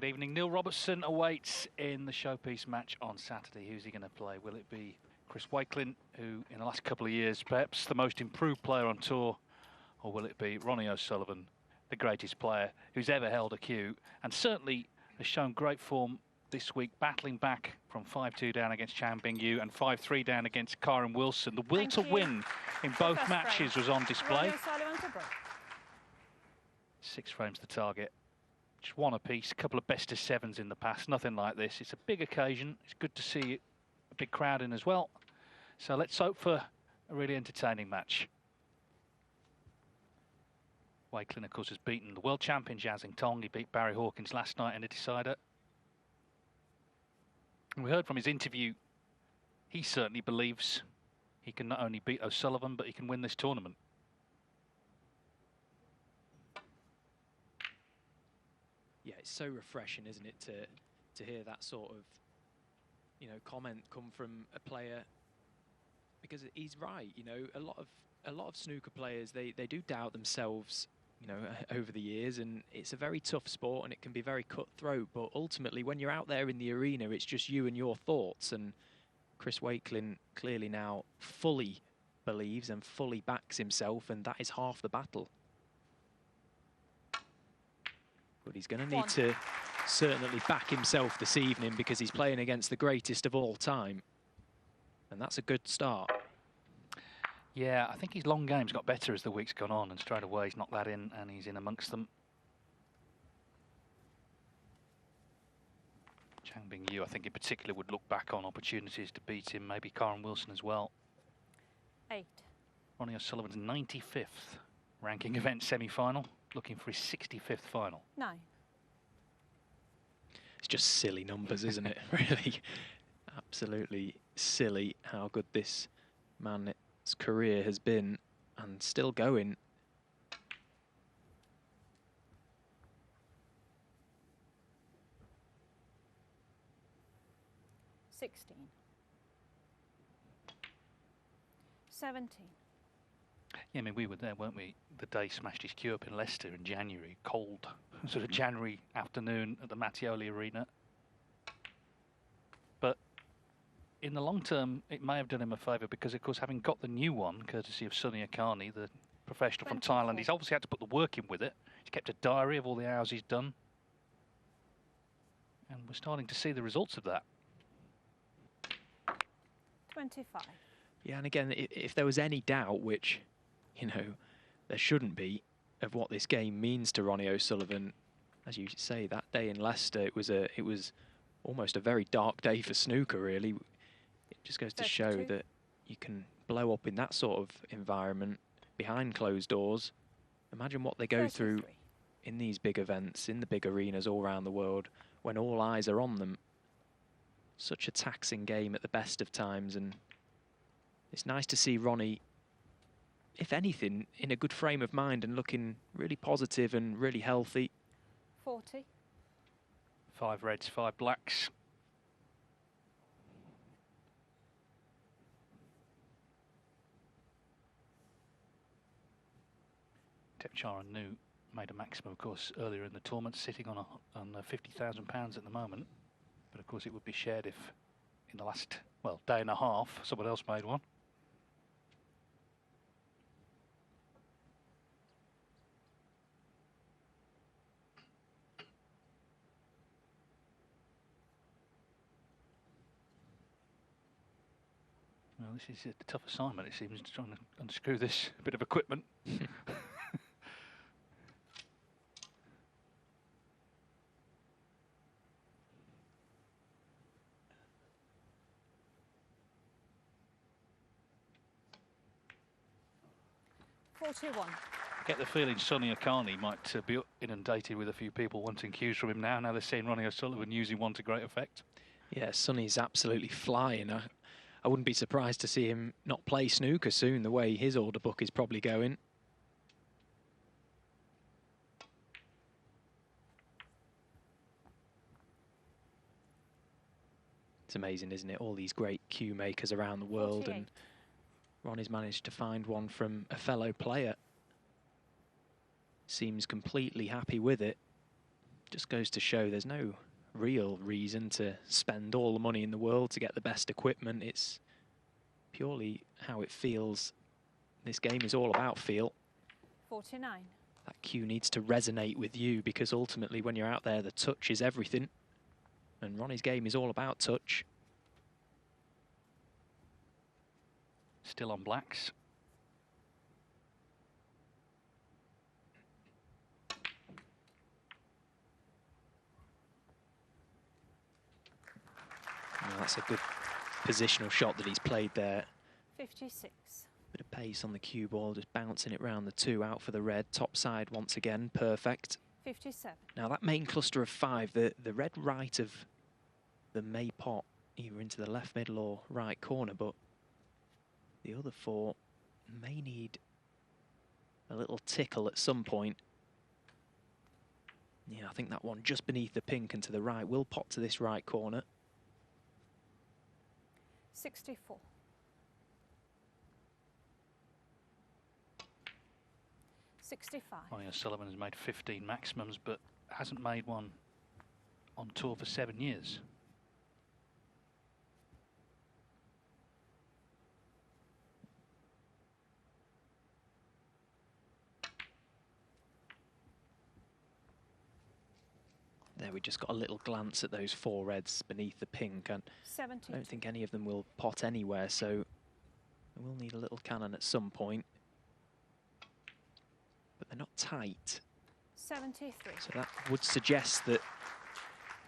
Good evening. Neil Robertson awaits in the showpiece match on Saturday. Who's he going to play? Will it be Chris Wakelin, who in the last couple of years perhaps the most improved player on tour, or will it be Ronnie O'Sullivan, the greatest player who's ever held a cue, and certainly has shown great form this week, battling back from 5-2 down against Chang Bing-yu and 5-3 down against Karen Wilson. The will to win in both matches was on display. 6 frames to target. Just one apiece, a couple of best of sevens in the past, nothing like this. It's a big occasion. It's good to see a big crowd in as well. So let's hope for a really entertaining match. Wakelin, of course, has beaten the world champion Jiazing Tong. He beat Barry Hawkins last night in a decider. And we heard from his interview, he certainly believes he can not only beat O'Sullivan, but he can win this tournament. Yeah, it's so refreshing, isn't it, to hear that sort of, comment come from a player, because he's right. A lot of snooker players, they do doubt themselves, over the years, and it's a very tough sport and it can be very cutthroat. But ultimately, when you're out there in the arena, it's just you and your thoughts. And Chris Wakelin clearly now fully believes and fully backs himself, and that is half the battle. But he's going to need to certainly back himself this evening, because he's playing against the greatest of all time. And that's a good start. Yeah, I think his long game's got better as the week's gone on, and straight away he's knocked that in and he's in amongst them. Chang Bing-yu, I think in particular, would look back on opportunities to beat him, maybe Karen Wilson as well. 8. Ronnie O'Sullivan's 95th ranking event semi-final, looking for his 65th final. 9. It's just silly numbers, isn't it? Really, absolutely silly how good this man's career has been, and still going. $16. 17. Yeah, I mean, we were there, weren't we? The day he smashed his cue up in Leicester in January, cold sort of January afternoon at the Mattioli Arena. But in the long term, it may have done him a favour, because, of course, having got the new one, courtesy of Sunny Akani, the professional from Thailand, he's obviously had to put the work in with it. He's kept a diary of all the hours he's done. And we're starting to see the results of that. 25. Yeah, and again, if there was any doubt, which, there shouldn't be, of what this game means to Ronnie O'Sullivan, as you say, that day in Leicester, it was almost a very dark day for snooker, really. It just goes to show that you can blow up in that sort of environment behind closed doors. Imagine what they go through in these big events, in the big arenas all around the world, when all eyes are on them. Such a taxing game at the best of times, and it's nice to see Ronnie, if anything, in a good frame of mind and looking really positive and really healthy. 40. 5 reds, 5 blacks. Tepcharan Nu made a maximum, of course, earlier in the tournament, sitting on £50,000 at the moment. But of course, it would be shared if, in the last, day and a half, someone else made one. Well, this is a tough assignment, it seems, trying to unscrew this bit of equipment. Get the feeling Sunny Akani might be inundated with a few people wanting cues from him now. Now they're seeing Ronnie O'Sullivan using one to great effect. Yeah, Sunny's absolutely flying. I wouldn't be surprised to see him not play snooker soon, the way his order book is probably going. It's amazing, isn't it? All these great cue makers around the world, 48. and Ronnie's managed to find one from a fellow player. Seems completely happy with it. Just goes to show there's no real reason to spend all the money in the world to get the best equipment. It's purely how it feels. This game is all about feel. 49. That cue needs to resonate with you, because ultimately when you're out there, the touch is everything. And Ronnie's game is all about touch. Still on blacks. Well, that's a good positional shot that he's played there. 56. Bit of pace on the cue ball, just bouncing it round the 2, out for the red. Top side once again, perfect. 57. Now that main cluster of 5, the red right of the may pot, either into the left middle or right corner, but the other 4 may need a little tickle at some point. Yeah, I think that one just beneath the pink and to the right will pop to this right corner. 64. 65. Ronnie O'Sullivan has made 15 maximums, but hasn't made one on tour for 7 years. There we just got a little glance at those 4 reds beneath the pink, and 70. I don't think any of them will pot anywhere, so we'll need a little cannon at some point. But they're not tight. 73. So that would suggest that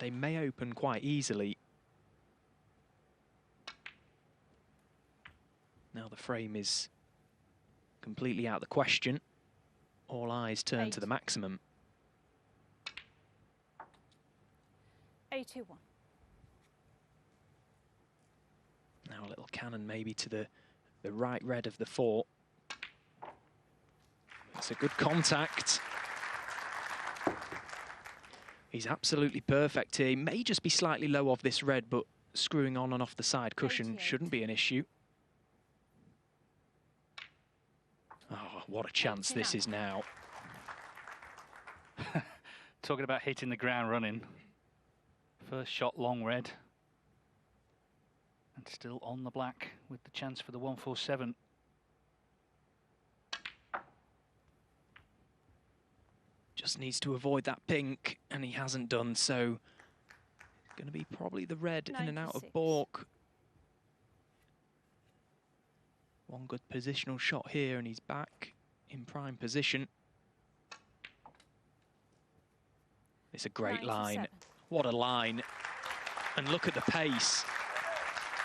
they may open quite easily. Now the frame is completely out of the question. All eyes turn 8. to the maximum. 81. Now a little cannon maybe to the right red of the 4. It's a good contact. He's absolutely perfect here. He may just be slightly low off this red, but screwing on and off the side cushion 88. shouldn't be an issue. Oh, what a chance 89. this is now. Talking about hitting the ground running. First shot long red. And still on the black with the chance for the 147. Just needs to avoid that pink, and he hasn't done so. It's going to be probably the red in and out of 96. balk. One good positional shot here, and he's back in prime position. It's a great line. 97. What a line. And look at the pace.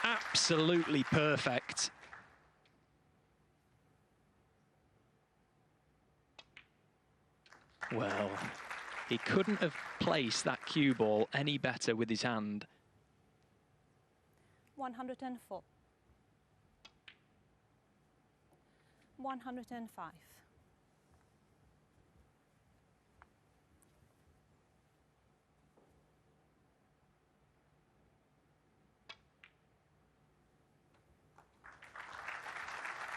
Absolutely perfect. Well, he couldn't have placed that cue ball any better with his hand. 104. 105.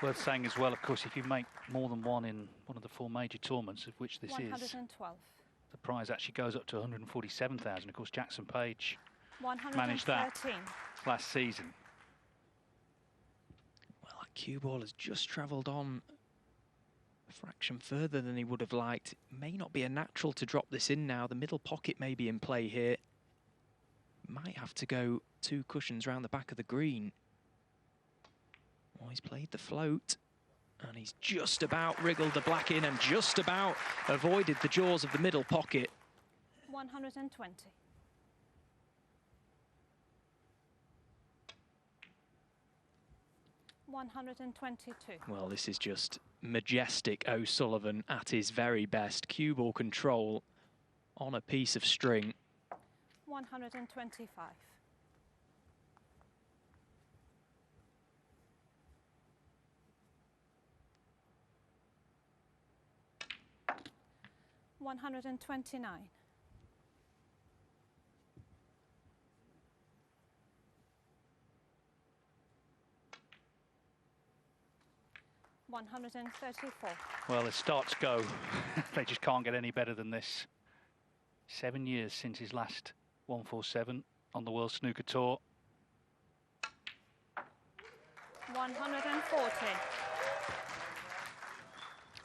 Worth saying as well, of course, if you make more than one in one of the 4 major tournaments, of which this is, 112. the prize actually goes up to 147,000. Of course, Jackson Page 113. managed that last season. Well, that cue ball has just travelled on a fraction further than he would have liked. It may not be a natural to drop this in now. The middle pocket may be in play here. Might have to go 2 cushions round the back of the green. Well, he's played the float, and he's just about wriggled the black in and just about avoided the jaws of the middle pocket. 120. 122. Well, this is just majestic O'Sullivan at his very best. Cue ball control on a piece of string. 125. 129. 134. Well, as starts go, they just can't get any better than this. 7 years since his last 147 on the World Snooker Tour. 140.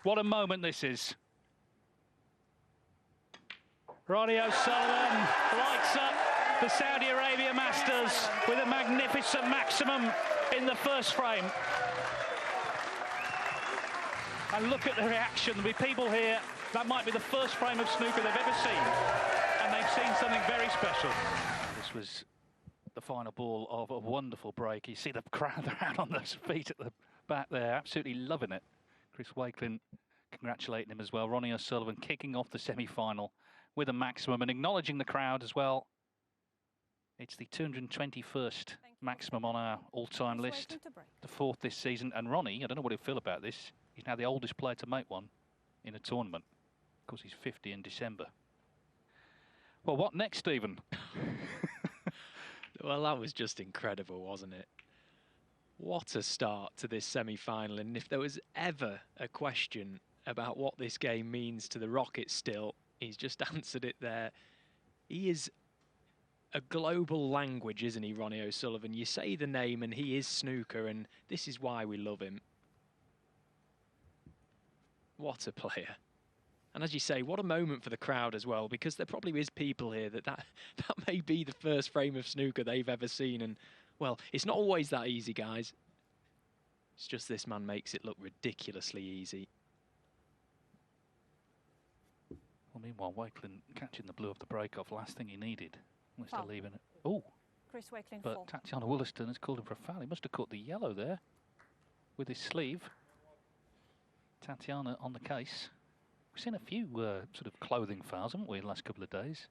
What a moment this is. Ronnie O'Sullivan lights up the Saudi Arabia Masters with a magnificent maximum in the first frame. And look at the reaction. There'll be people here, that might be the first frame of snooker they've ever seen. And they've seen something very special. This was the final ball of a wonderful break. You see the crowd around on those feet at the back there, absolutely loving it. Chris Wakelin congratulating him as well. Ronnie O'Sullivan kicking off the semi-final with a maximum and acknowledging the crowd as well. It's the 221st maximum on our all-time list, the 4th this season. And Ronnie, I don't know what he'll feel about this, he's now the oldest player to make one in a tournament. Of course, he's 50 in December. Well, what next, Stephen? Well, that was just incredible, wasn't it? What a start to this semi-final. And if there was ever a question about what this game means to the Rockets still, he's just answered it there. He is a global language, isn't he, Ronnie O'Sullivan? You say the name and he is snooker, and this is why we love him. What a player. And as you say, what a moment for the crowd as well, because there probably is people here that may be the first frame of snooker they've ever seen. And, well, it's not always that easy, guys. It's just this man makes it look ridiculously easy. Well, meanwhile, Wakelin catching the blue of the break-off, last thing he needed was to leave it. Oh, Chris Wakelin, but 4. Tatiana Wollaston has called him for a foul. He must have caught the yellow there with his sleeve. Tatiana on the case. We've seen a few sort of clothing fouls, haven't we, the last couple of days?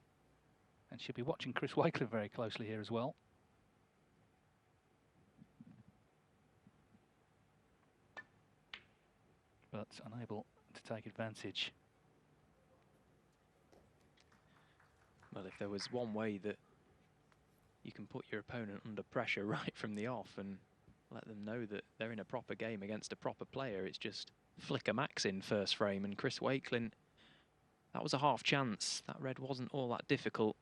And she'll be watching Chris Wakelin very closely here as well. But unable to take advantage. Well, if there was one way that you can put your opponent under pressure right from the off and let them know that they're in a proper game against a proper player, it's just flick a max in first frame. And Chris Wakelin, that was a half chance. That red wasn't all that difficult.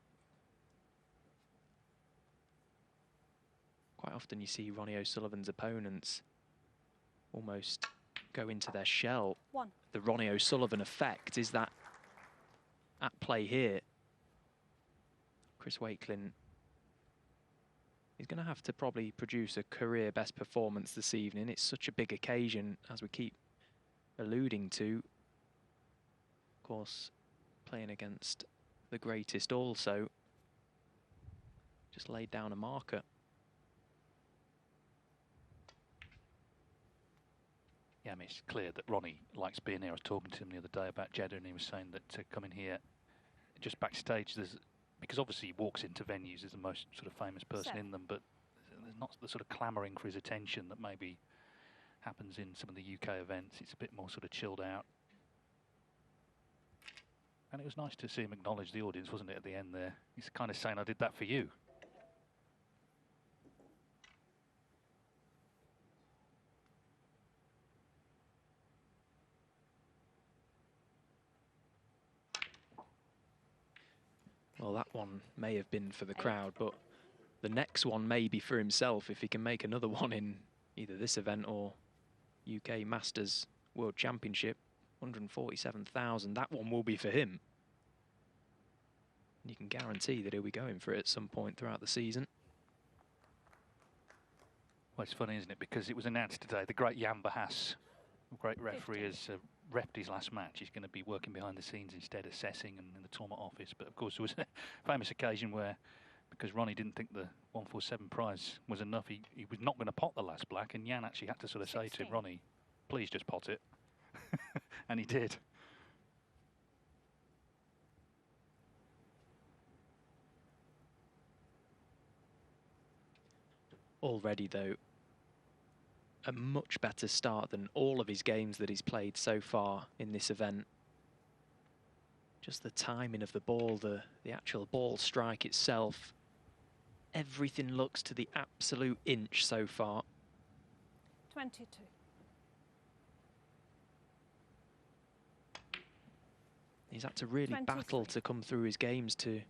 Quite often you see Ronnie O'Sullivan's opponents almost go into their shell. 1. The Ronnie O'Sullivan effect is that at play here. Chris Wakelin is going to have to probably produce a career best performance this evening. It's such a big occasion, as we keep alluding to. Of course, playing against the greatest also. Just laid down a marker. Yeah, I mean, it's clear that Ronnie likes being here. I was talking to him the other day about Jeddah, and he was saying that to come in here, just backstage, because obviously he walks into venues as the most sort of famous person in them, but there's not the sort of clamouring for his attention that maybe happens in some of the UK events. It's a bit more sort of chilled out. And it was nice to see him acknowledge the audience, wasn't it, at the end there? He's kind of saying, I did that for you. Well, that one may have been for the crowd, but the next one may be for himself if he can make another one in either this event or UK Masters World Championship. 147,000, that one will be for him. And you can guarantee that he'll be going for it at some point throughout the season. Well, it's funny, isn't it? Because it was announced today, the great Jan Bahas, a great referee, has repped his last match. He's going to be working behind the scenes instead, assessing and in the tournament office. But of course, there was a famous occasion where, because Ronnie didn't think the 147 prize was enough, he was not going to pot the last black, and Jan actually had to sort of say to him, Ronnie, please just pot it. And he did. Already, though, a much better start than all of his games that he's played so far in this event. Just the timing of the ball, the actual ball strike itself. Everything looks to the absolute inch so far. 22. He's had to really 23. battle to come through his games to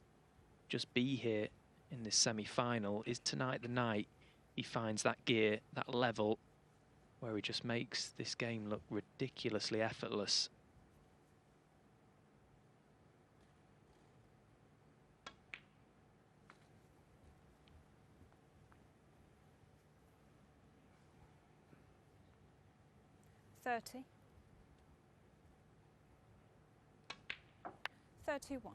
just be here in this semi-final. Is tonight the night he finds that gear, that level, where he just makes this game look ridiculously effortless? $30. 31.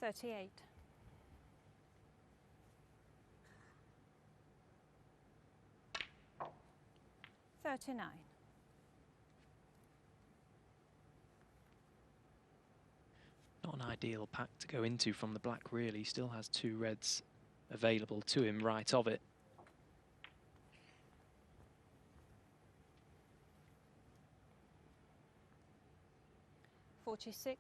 $38. 39. Not an ideal pack to go into from the black, really. He still has 2 reds available to him right of it. $46.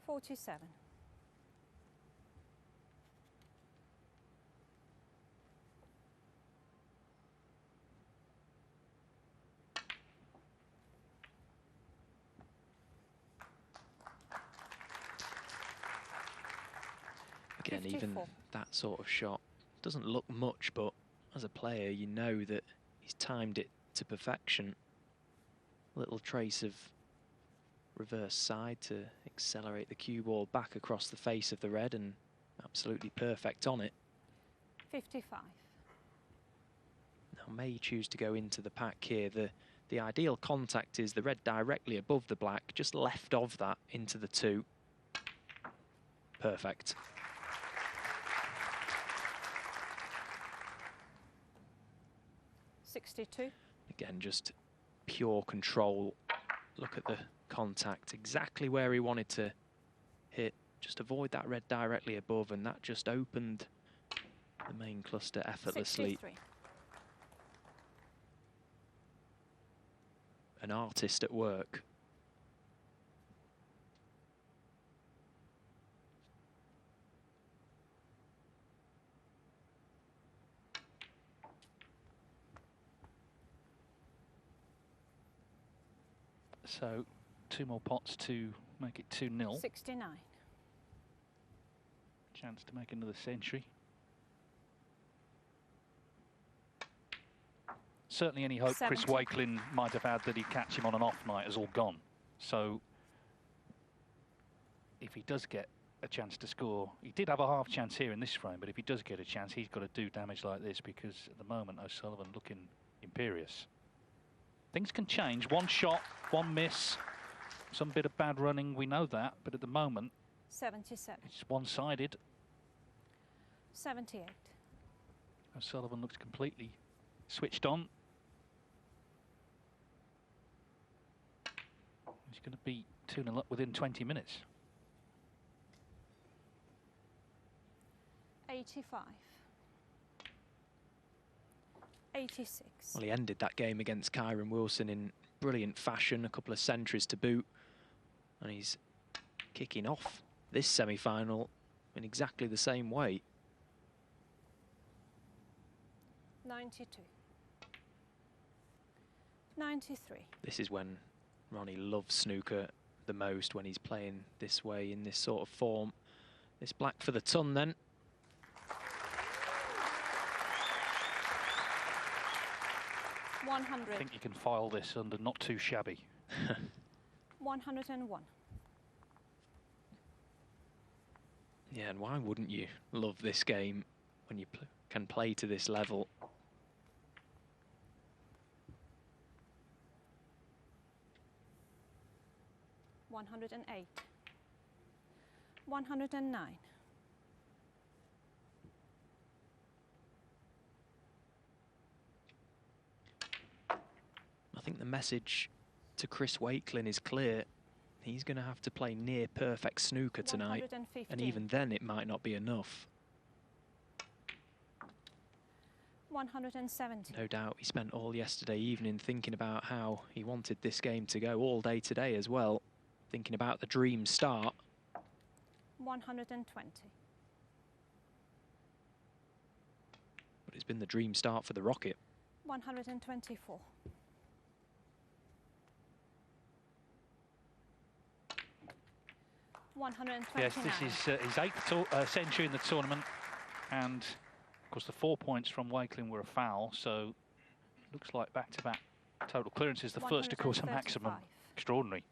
47. Again, 54. even that sort of shot doesn't look much, but as a player, you know that he's timed it to perfection. A little trace of reverse side to accelerate the cue ball back across the face of the red, and absolutely perfect on it. 55. Now may choose to go into the pack here. The ideal contact is the red directly above the black, just left of that into the 2. Perfect. $62. Again, just pure control. Look at the contact, exactly where he wanted to hit. Just avoid that red directly above, and that just opened the main cluster effortlessly. 63. An artist at work. So 2 more pots to make it 2-0. 69. Chance to make another century. Certainly any hope 70. Chris Wakelin might have had that he'd catch him on an off night has all gone. So if he does get a chance to score, he did have a half chance here in this frame, but if he does get a chance, he's got to do damage like this, because at the moment O'Sullivan looking imperious. Things can change. One shot, one miss, some bit of bad running, we know that, but at the moment 77. it's one-sided. 78. O'Sullivan looks completely switched on. He's going to be 2-0 up within 20 minutes. 85. 86. Well, he ended that game against Kyron Wilson in brilliant fashion, a couple of centuries to boot, and he's kicking off this semi-final in exactly the same way. 92. 93. This is when Ronnie loves snooker the most, when he's playing this way in this sort of form. This black for the ton then. I think you can file this under not too shabby. 101. Yeah, and why wouldn't you love this game when you can play to this level? $108. 109. I think the message to Chris Wakelin is clear. He's going to have to play near perfect snooker tonight. 115. And even then, it might not be enough. 170. No doubt he spent all yesterday evening thinking about how he wanted this game to go, all day today as well. Thinking about the dream start. 120. But it's been the dream start for the Rocket. 124. 129. Yes, this is his 8th century in the tournament, and of course the 4 points from Wakelin were a foul, so looks like back-to-back total clearances. The first, of course, a maximum. 135. Extraordinary.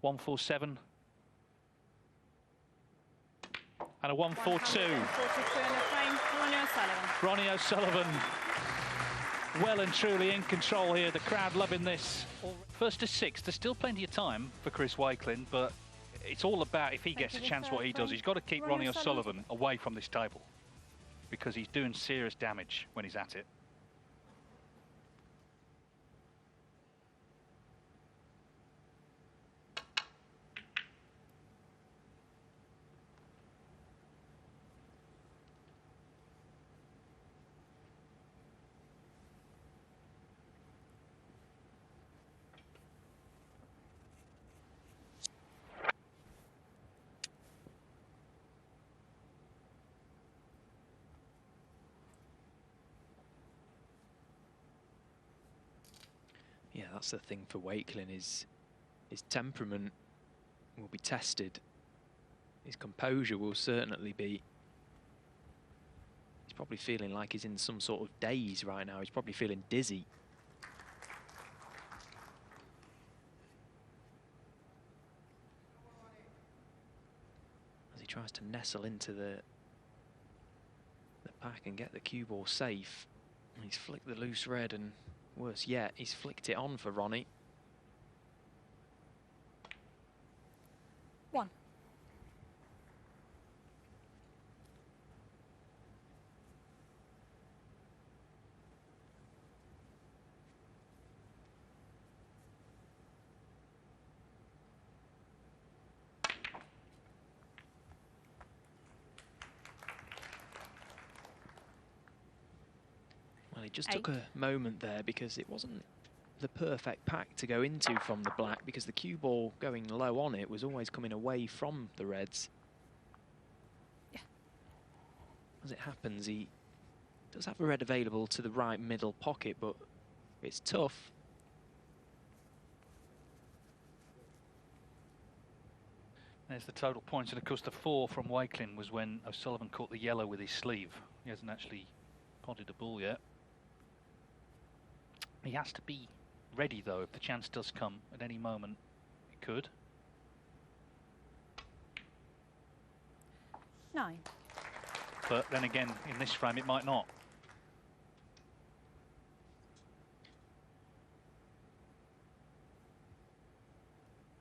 147 and a 142. 142 in the frame. Ronnie O'Sullivan. Ronnie O'Sullivan, well and truly in control here. The crowd loving this. First to 6. There's still plenty of time for Chris Wakelin, but it's all about if he gets a chance what he does. He's got to keep Ronnie O'Sullivan away from this table because he's doing serious damage when he's at it. Yeah, that's the thing for Wakelin, his temperament will be tested. His composure will certainly be. He's probably feeling like he's in some sort of daze right now. He's probably feeling dizzy. As he tries to nestle into the pack and get the cue ball safe. He's flicked the loose red, and worse yet, he's flicked it on for Ronnie. 1. Well, he just took a moment there because it wasn't the perfect pack to go into from the black, because the cue ball going low on it was always coming away from the reds. Yeah. As it happens, he does have a red available to the right middle pocket, but it's tough. There's the total points, and of course the 4 from Wakelin was when O'Sullivan caught the yellow with his sleeve. He hasn't actually potted a ball yet. He has to be ready though if the chance does come at any moment. It could. 9. But then again, in this frame it might not.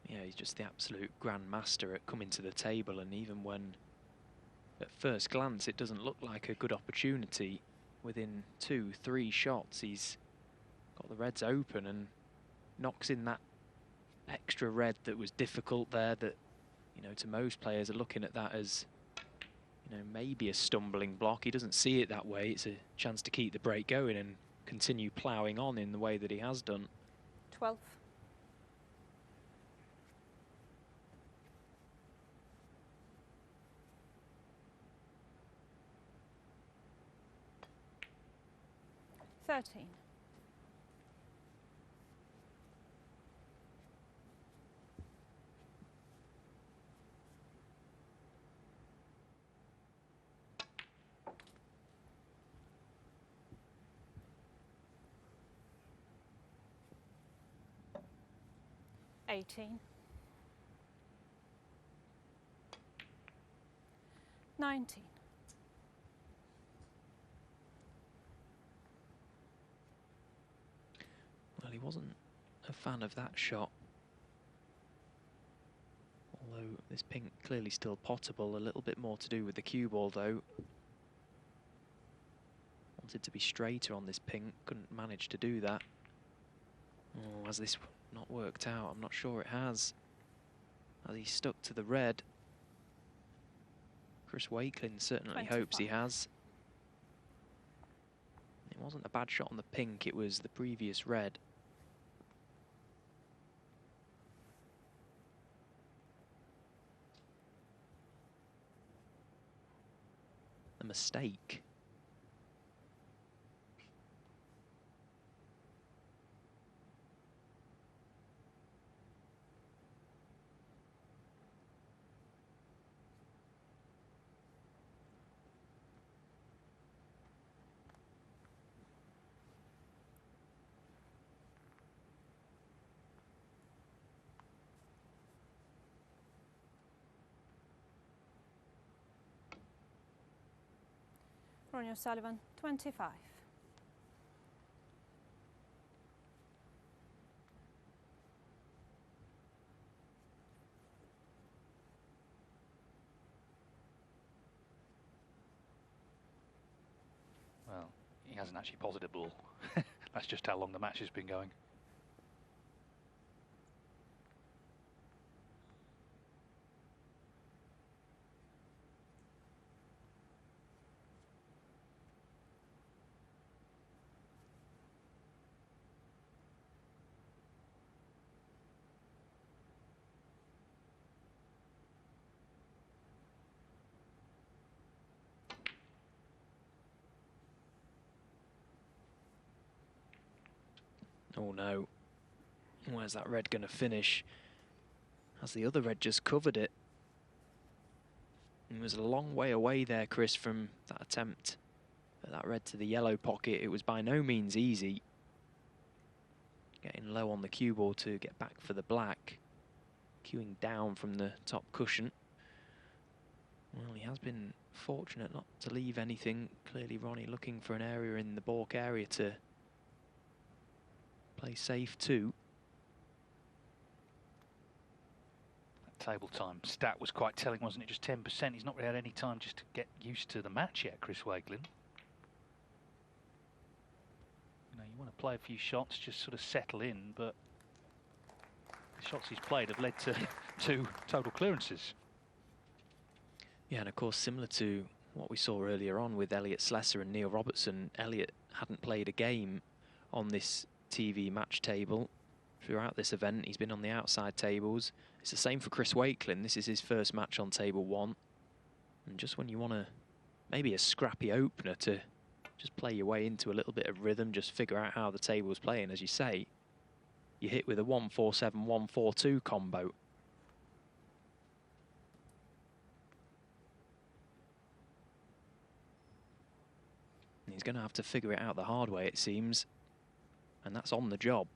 Yeah, he's just the absolute grand master at coming to the table, and even when at first glance it doesn't look like a good opportunity, within 2-3 shots he's got the reds open and knocks in that extra red that was difficult there, that, you know, to most players are looking at that as, you know, maybe a stumbling block. He doesn't see it that way. It's a chance to keep the break going and continue ploughing on in the way that he has done. 12. $13. 18. 19. Well, he wasn't a fan of that shot. Although this pink clearly still pottable. A little bit more to do with the cue ball though. Wanted to be straighter on this pink, couldn't manage to do that. Oh, has this not worked out? I'm not sure it has. Has he stuck to the red? Chris Wakelin certainly hopes he 25. has. It wasn't a bad shot on the pink, it was the previous red. A mistake. Ronnie O'Sullivan, 25. Well, he hasn't actually posited a ball. That's just how long the match has been going. Oh no. Where's that red going to finish? Has the other red just covered it? It was a long way away there, Chris, from that attempt at that red to the yellow pocket. It was by no means easy. Getting low on the cue ball to get back for the black. Cueing down from the top cushion. Well, he has been fortunate not to leave anything. Clearly Ronnie looking for an area in the balk area to play safe too. That table time stat was quite telling, wasn't it? Just 10%. He's not really had any time just to get used to the match yet, Chris Wakelin. You know, you want to play a few shots, just sort of settle in, but the shots he's played have led to 2 total clearances. Yeah, and of course, similar to what we saw earlier on with Elliot Slessor and Neil Robertson, Elliot hadn't played a game on this TV match table throughout this event. He's been on the outside tables. It's the same for Chris Wakelin. This is his first match on table 1. And just when you want to, maybe a scrappy opener to just play your way into a little bit of rhythm, just figure out how the table's playing, as you say, you hit with a 1-4-7, 1-4-2 combo. And he's going to have to figure it out the hard way, it seems. And that's on the job.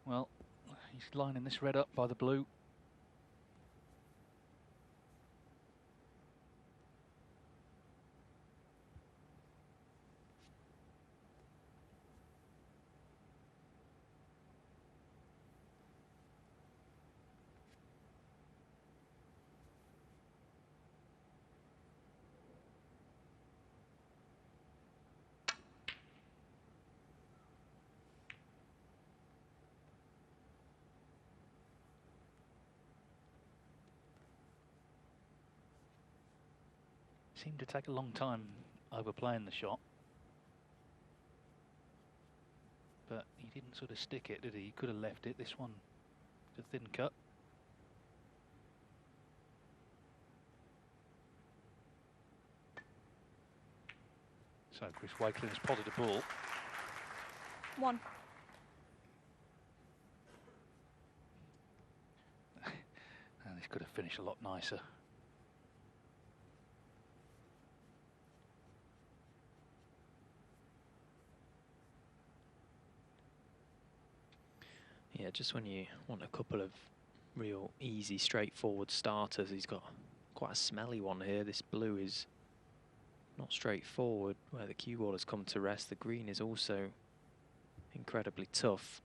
Well, he's lining this red up by the blue. Seemed to take a long time overplaying the shot. But he didn't sort of stick it, did he? He could have left it. This one, the thin cut. So Chris Wakelin has potted a ball. 1. And this could have finished a lot nicer. Yeah, just when you want a couple of real easy, straightforward starters, he's got quite a smelly one here. This blue is not straightforward. Where the cue ball has come to rest, the green is also incredibly tough.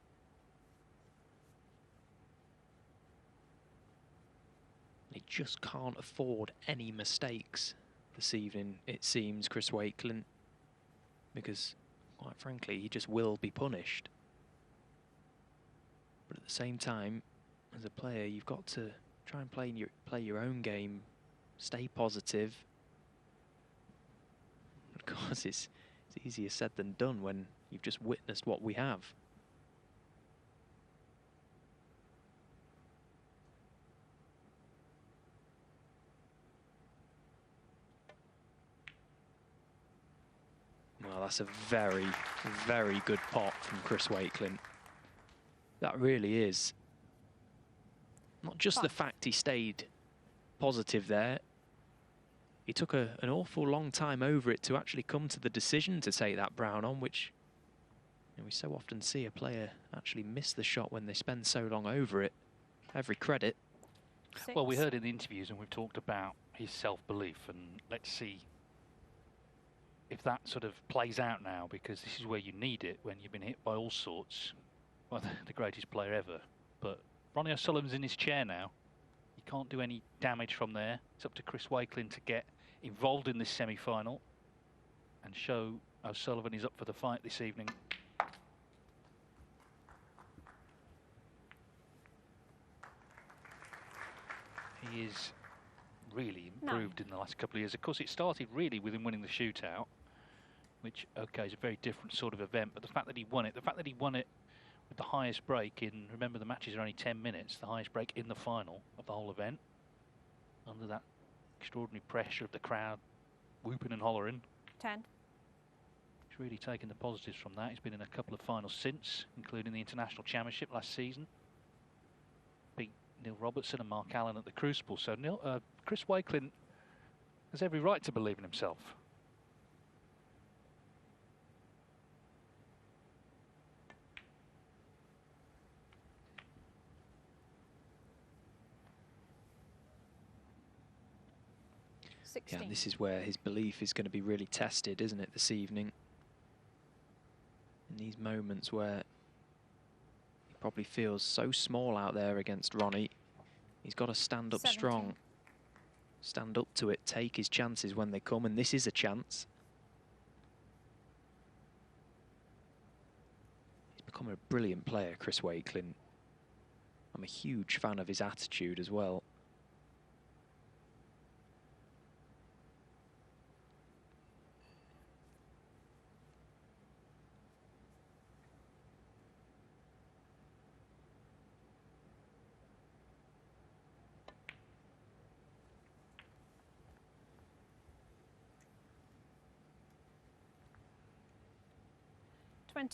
He just can't afford any mistakes this evening, it seems, Chris Wakelin, because, quite frankly, he just will be punished. But at the same time, as a player, you've got to try and play your own game, stay positive. Of course, it's easier said than done when you've just witnessed what we have. Well, that's a very, very good pot from Chris Wakelin. That really is. Not just the fact he stayed positive there. He took an awful long time over it to actually come to the decision to take that brown on, which we so often see a player actually miss the shot when they spend so long over it. Every credit. Well, we heard in the interviews and we've talked about his self-belief, and let's see if that sort of plays out now, because this is where you need it when you've been hit by all sorts. Well, the greatest player ever. But Ronnie O'Sullivan's in his chair now. He can't do any damage from there. It's up to Chris Wakelin to get involved in this semi-final and show O'Sullivan is up for the fight this evening. He is really improved in the last couple of years. Of course, it started really with him winning the shootout, which, okay, is a very different sort of event. But the fact that he won it, with the highest break in, remember the matches are only 10 minutes, the highest break in the final of the whole event, under that extraordinary pressure of the crowd, whooping and hollering. 10. He's really taken the positives from that. He's been in a couple of finals since, including the International Championship last season. Beat Neil Robertson and Mark Allen at the Crucible. So Chris Wakelin has every right to believe in himself. Yeah, this is where his belief is going to be really tested, isn't it, this evening? In these moments where he probably feels so small out there against Ronnie, he's got to stand up 17. strong, stand up to it, take his chances when they come, and this is a chance. He's become a brilliant player, Chris Wakelin. I'm a huge fan of his attitude as well. $24.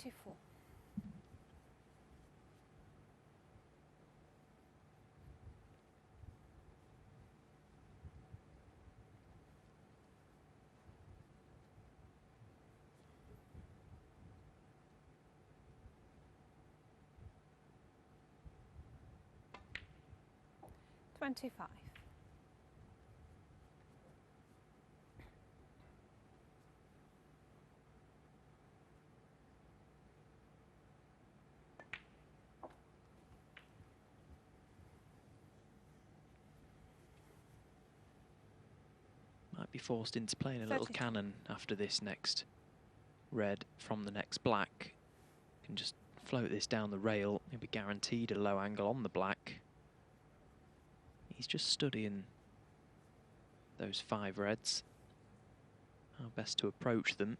$25. Might be forced into playing a little 32. cannon after this next red from the next black. Can just float this down the rail. He'll be guaranteed a low angle on the black. He's just studying those 5 reds, how best to approach them.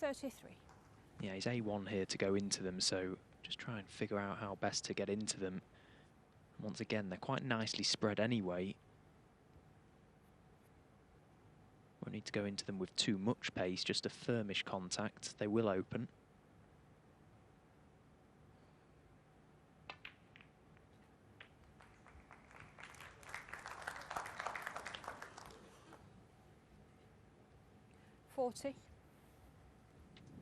33. Yeah, he's A1 here to go into them, so just try and figure out how best to get into them. Once again, they're quite nicely spread anyway. Won't need to go into them with too much pace, just a firmish contact. They will open.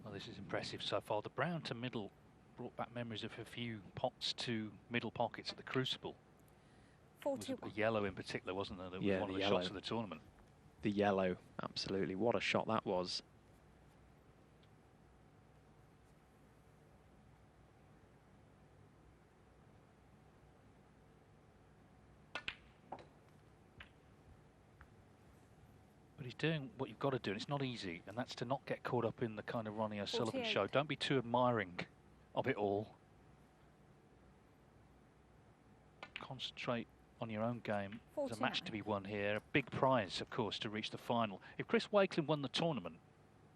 Well, this is impressive so far. The brown to middle brought back memories of a few pots to middle pockets at the Crucible. 41. The yellow in particular, wasn't there? That was one of the shots of the tournament. The yellow, absolutely. What a shot that was. doing what you've got to do, and it's not easy, and that's to not get caught up in the kind of Ronnie O'Sullivan 48. show. Don't be too admiring of it all. Concentrate on your own game. There's a match 49. to be won here. A big prize, of course, to reach the final. If Chris Wakelin won the tournament,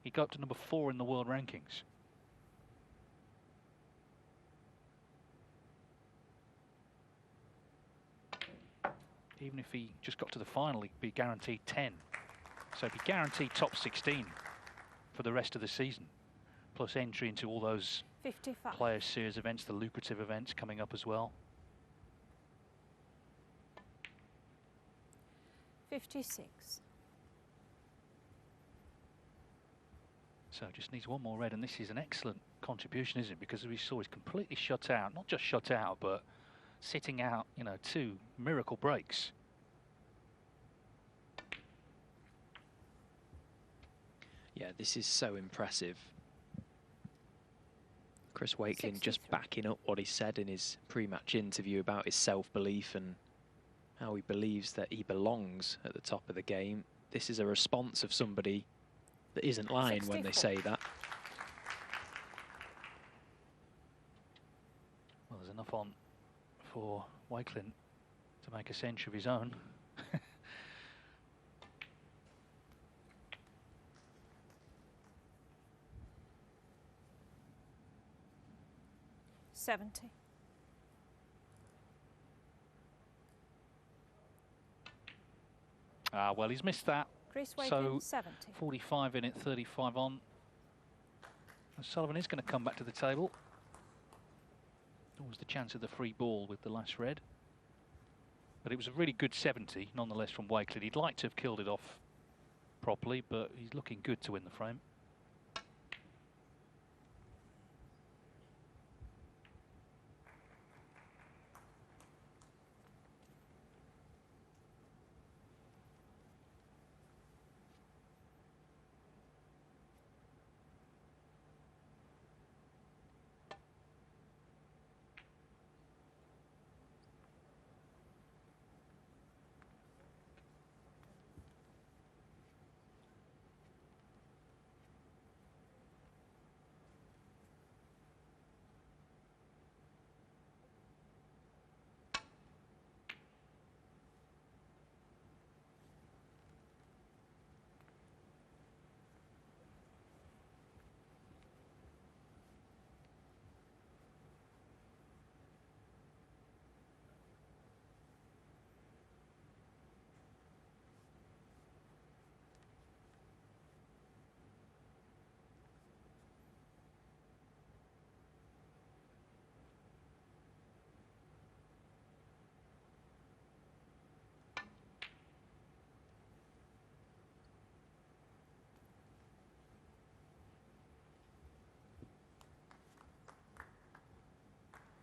he'd go up to number 4 in the world rankings. Even if he just got to the final, he'd be guaranteed 10. So he'd be guaranteed top 16 for the rest of the season. Plus entry into all those 55. Players' Series events, the lucrative events coming up as well. 56. So just needs one more red, and this is an excellent contribution, isn't it? Because as we saw, he's completely shut out. Not just shut out, but sitting out, you know, 2 miracle breaks. Yeah, this is so impressive. Chris Wakelin 63. just backing up what he said in his pre-match interview about his self-belief and how he believes that he belongs at the top of the game. This is a response of somebody that isn't lying 64. when they say that. Well, there's enough on for Wakelin to make a century of his own. 70. Well, he's missed that. Chris Wakelin, So 70. 45 in it, 35 on. O'Sullivan is going to come back to the table. Always the chance of the free ball with the last red. But it was a really good 70, nonetheless, from Wakelin. He'd like to have killed it off properly, but he's looking good to win the frame.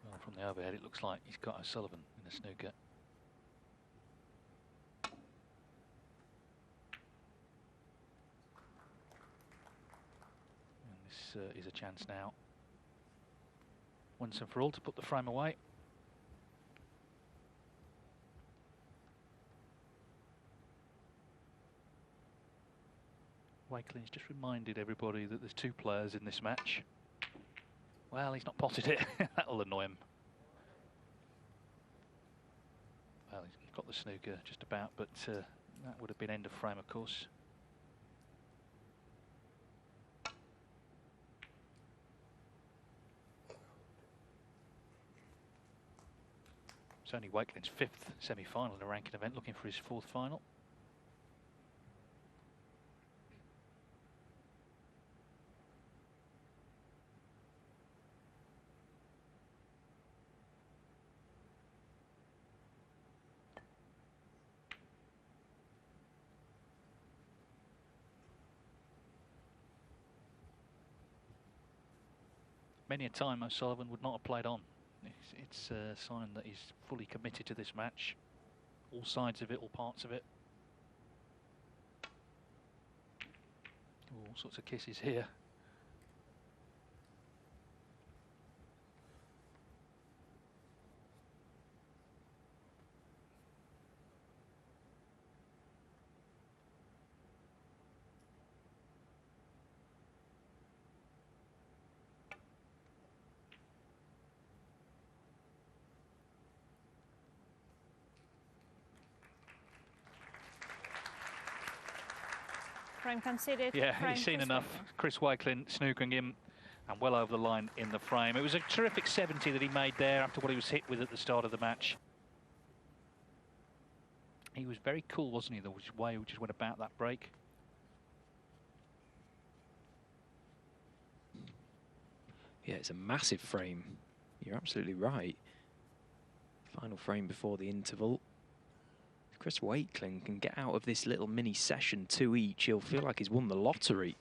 Well, from the overhead, it looks like he's got O'Sullivan in the snooker. And this is a chance now, once and for all, to put the frame away. Wakelin's just reminded everybody that there's 2 players in this match. Well, he's not potted it. That'll annoy him. Well, he's got the snooker just about, but that would have been end of frame, of course. It's only Wakelin's 5th semi-final in a ranking event, looking for his 4th final. Many a time O'Sullivan would not have played on. It's a sign that he's fully committed to this match. All sides of it, all parts of it. All sorts of kisses here. Frame conceded. Yeah, Frame he's seen Chris enough. Wakelin. Chris Wakelin snookering him and well over the line in the frame. It was a terrific 70 that he made there after what he was hit with at the start of the match. He was very cool, wasn't he, the way he just went about that break. Yeah, it's a massive frame. You're absolutely right. Final frame before the interval. If Chris Wakelin can get out of this little mini session 2 each, he'll feel like he's won the lottery.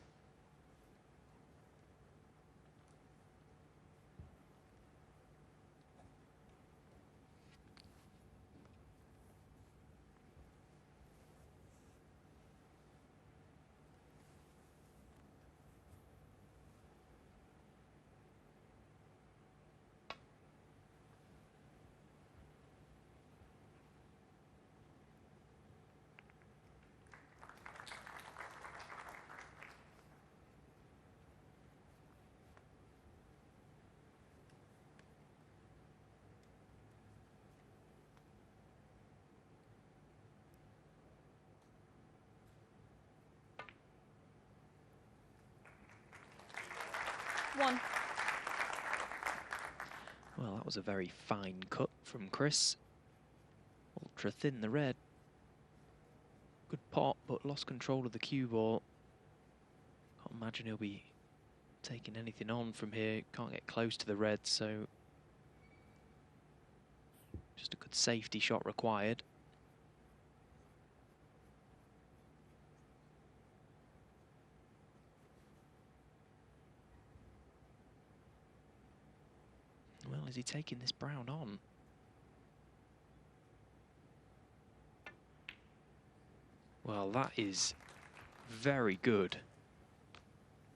One. Well, that was a very fine cut from Chris. Ultra thin the red. Good pot, but lost control of the cue ball. Can't imagine he'll be taking anything on from here. Can't get close to the red, so just a good safety shot required. Well, is he taking this brown on? Well, that is very good.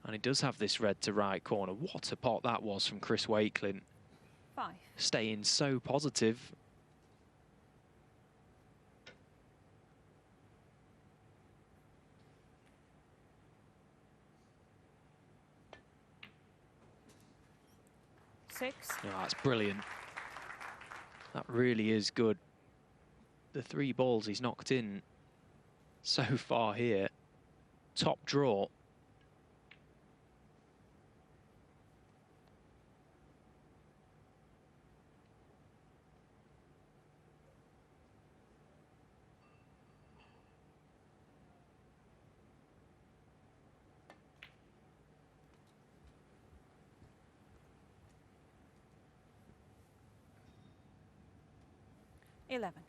And he does have this red to right corner. What a pot that was from Chris Wakelin. 5. Staying so positive. Six. Oh, that's brilliant. That really is good. The 3 balls he's knocked in so far here. Top draw. Eleven.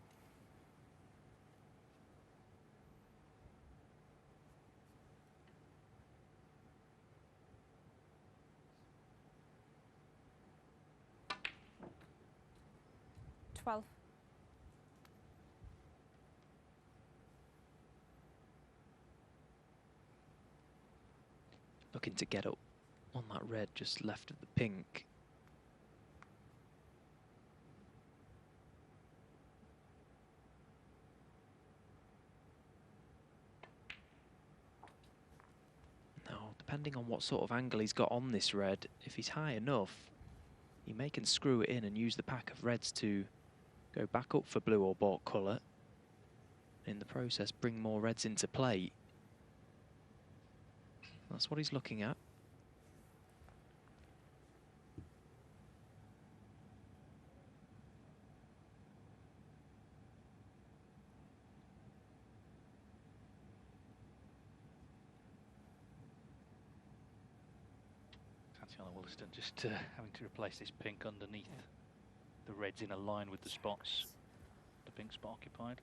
Twelve. Looking to get up on that red just left of the pink. Now, depending on what sort of angle he's got on this red, if he's high enough, he may can screw it in and use the pack of reds to go back up for blue or bought colour. In the process, bring more reds into play. That's what he's looking at. Tatiana Wollaston just having to replace this pink underneath the reds in a line with the spots. The pink spot occupied.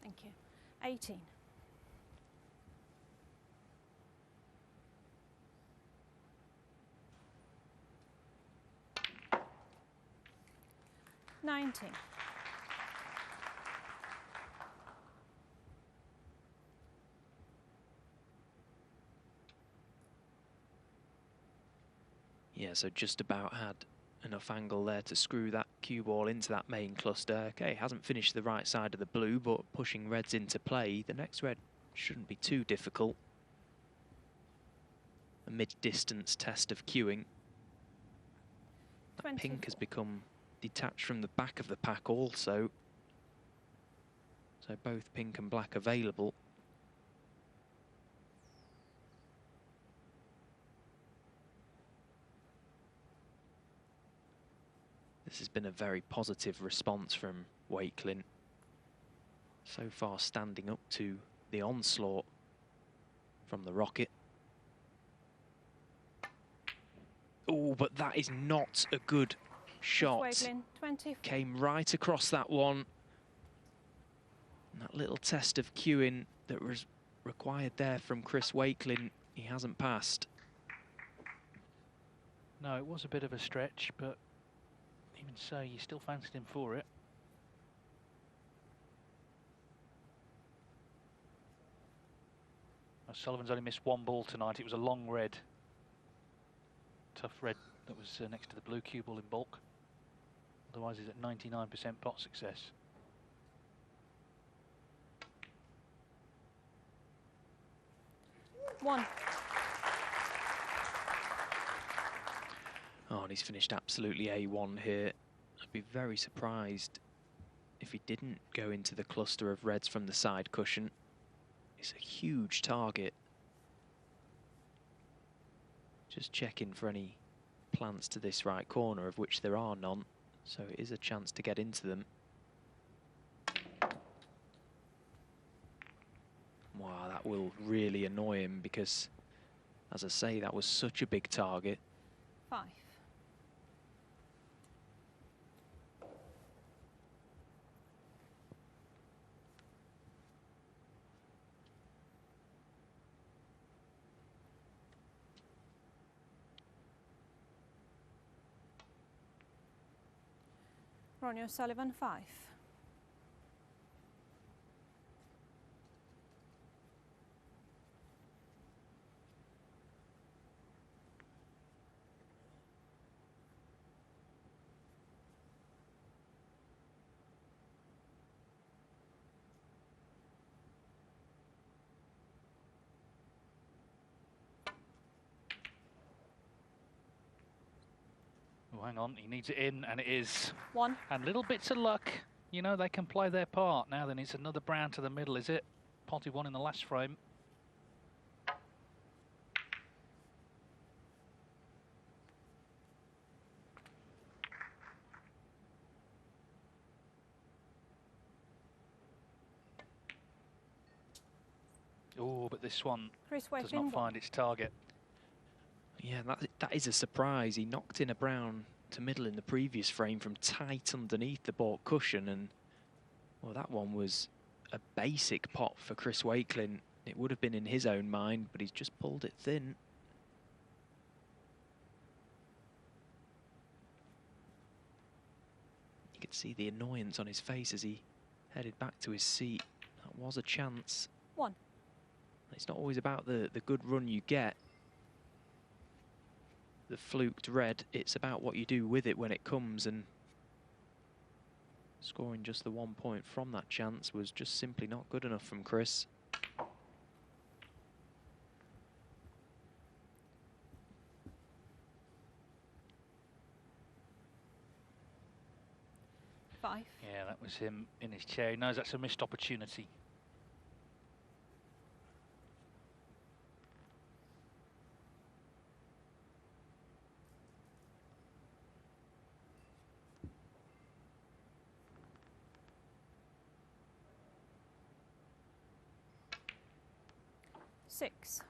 Thank you. 18. Nineteen. Yeah, so just about had enough angle there to screw that cue ball into that main cluster. Okay, hasn't finished the right side of the blue, but pushing reds into play. The next red shouldn't be too difficult. a mid-distance test of cueing. That pink 24. has become detached from the back of the pack also. So both pink and black available. This has been a very positive response from Wakelin. So far standing up to the onslaught from the rocket. Oh, but that is not a good shot. Wakelin, 24. Came right across that one. And that little test of cueing that was required there from Chris Wakelin, he hasn't passed. No, it was a bit of a stretch, but even so, you still fancied him for it. Sullivan's only missed one ball tonight. It was a long red. Tough red that was next to the blue cue ball in bulk. Otherwise he's at 99% pot success. One. Oh, and he's finished absolutely A1 here. I'd be very surprised if he didn't go into the cluster of reds from the side cushion. It's a huge target. Just checking for any plants to this right corner, of which there are none. So it is a chance to get into them. Wow, that will really annoy him because, as I say, that was such a big target. 5. Ronnie O'Sullivan, 5. Oh, hang on, he needs it in, and it is. 1. And little bits of luck, you know, they can play their part. Now then, it's another brown to the middle, is it? Potted one in the last frame. Oh, but this one Chris does Wakelin, not find its target. Yeah, that is a surprise. He knocked in a brown to middle in the previous frame from tight underneath the baulk cushion, and well, that one was a basic pot for Chris Wakelin. It would have been in his own mind, but he's just pulled it thin. You could see the annoyance on his face as he headed back to his seat. That was a chance. 1. It's not always about the good run you get, the fluked red. It's about what you do with it when it comes, and scoring just the 1 point from that chance was just simply not good enough from Chris. Yeah, that was him in his chair. He knows that's a missed opportunity. Six.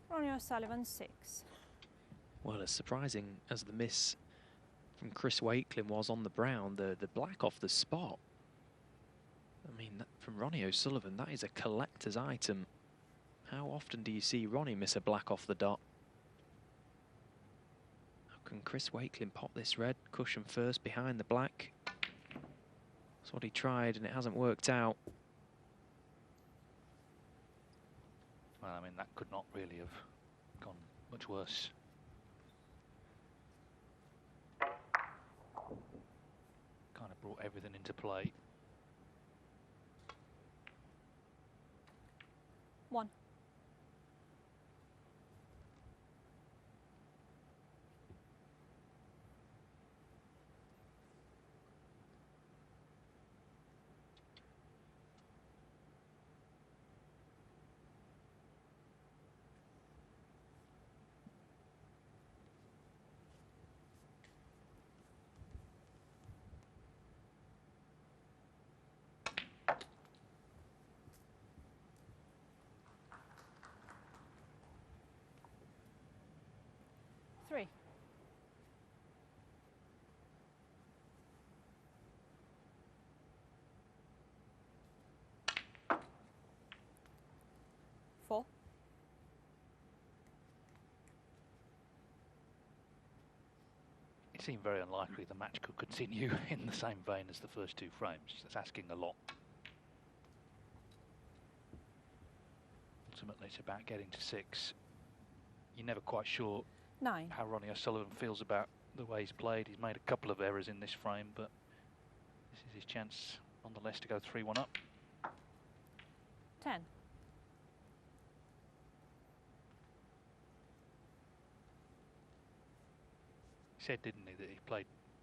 Ronnie O'Sullivan, 6. Well, as surprising as the miss from Chris Wakelin was on the brown, the black off the spot. I mean, from Ronnie O'Sullivan, that is a collector's item. How often do you see Ronnie miss a black off the dot? How can Chris Wakelin pop this red cushion first behind the black? That's what he tried, and it hasn't worked out. Well, I mean, that could not really have gone much worse. Kind of brought everything into play. 1. Three. Four. It seemed very unlikely the match could continue in the same vein as the first 2 frames. That's asking a lot. Ultimately, it's about getting to 6. You're never quite sure 9. how Ronnie O'Sullivan feels about the way he's played. He's made a couple of errors in this frame, but this is his chance nonetheless to go 3-1 up. 10. He said, didn't he, that he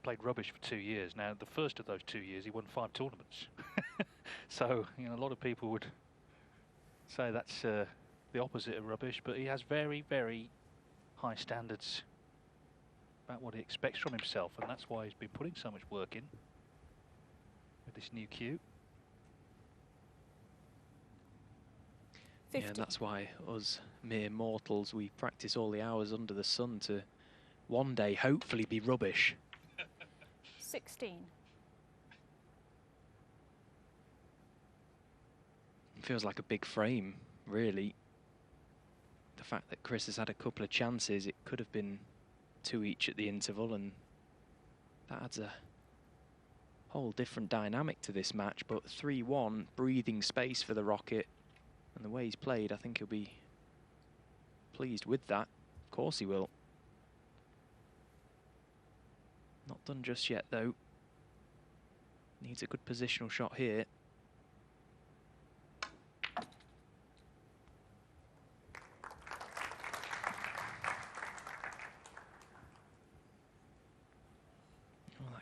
played rubbish for 2 years. Now, the first of those 2 years, he won 5 tournaments. So, you know, a lot of people would say that's the opposite of rubbish, but he has very, very high standards about what he expects from himself, and that's why he's been putting so much work in with this new cue. 50. Yeah, that's why us mere mortals, we practice all the hours under the sun to one day hopefully be rubbish. 16. It feels like a big frame, really. The fact that Chris has had a couple of chances, it could have been 2 each at the interval, and that adds a whole different dynamic to this match. But 3-1, breathing space for the Rocket, and the way he's played, I think he'll be pleased with that. Of course he will. Not done just yet, though. Needs a good positional shot here.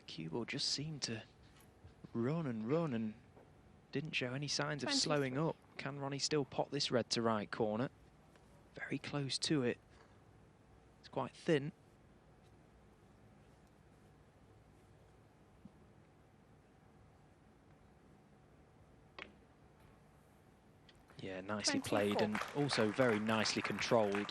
Cue ball just seemed to run and didn't show any signs of slowing up. Can Ronnie still pot this red to right corner? Very close to it. It's quite thin. Yeah, nicely 24. played and also very nicely controlled.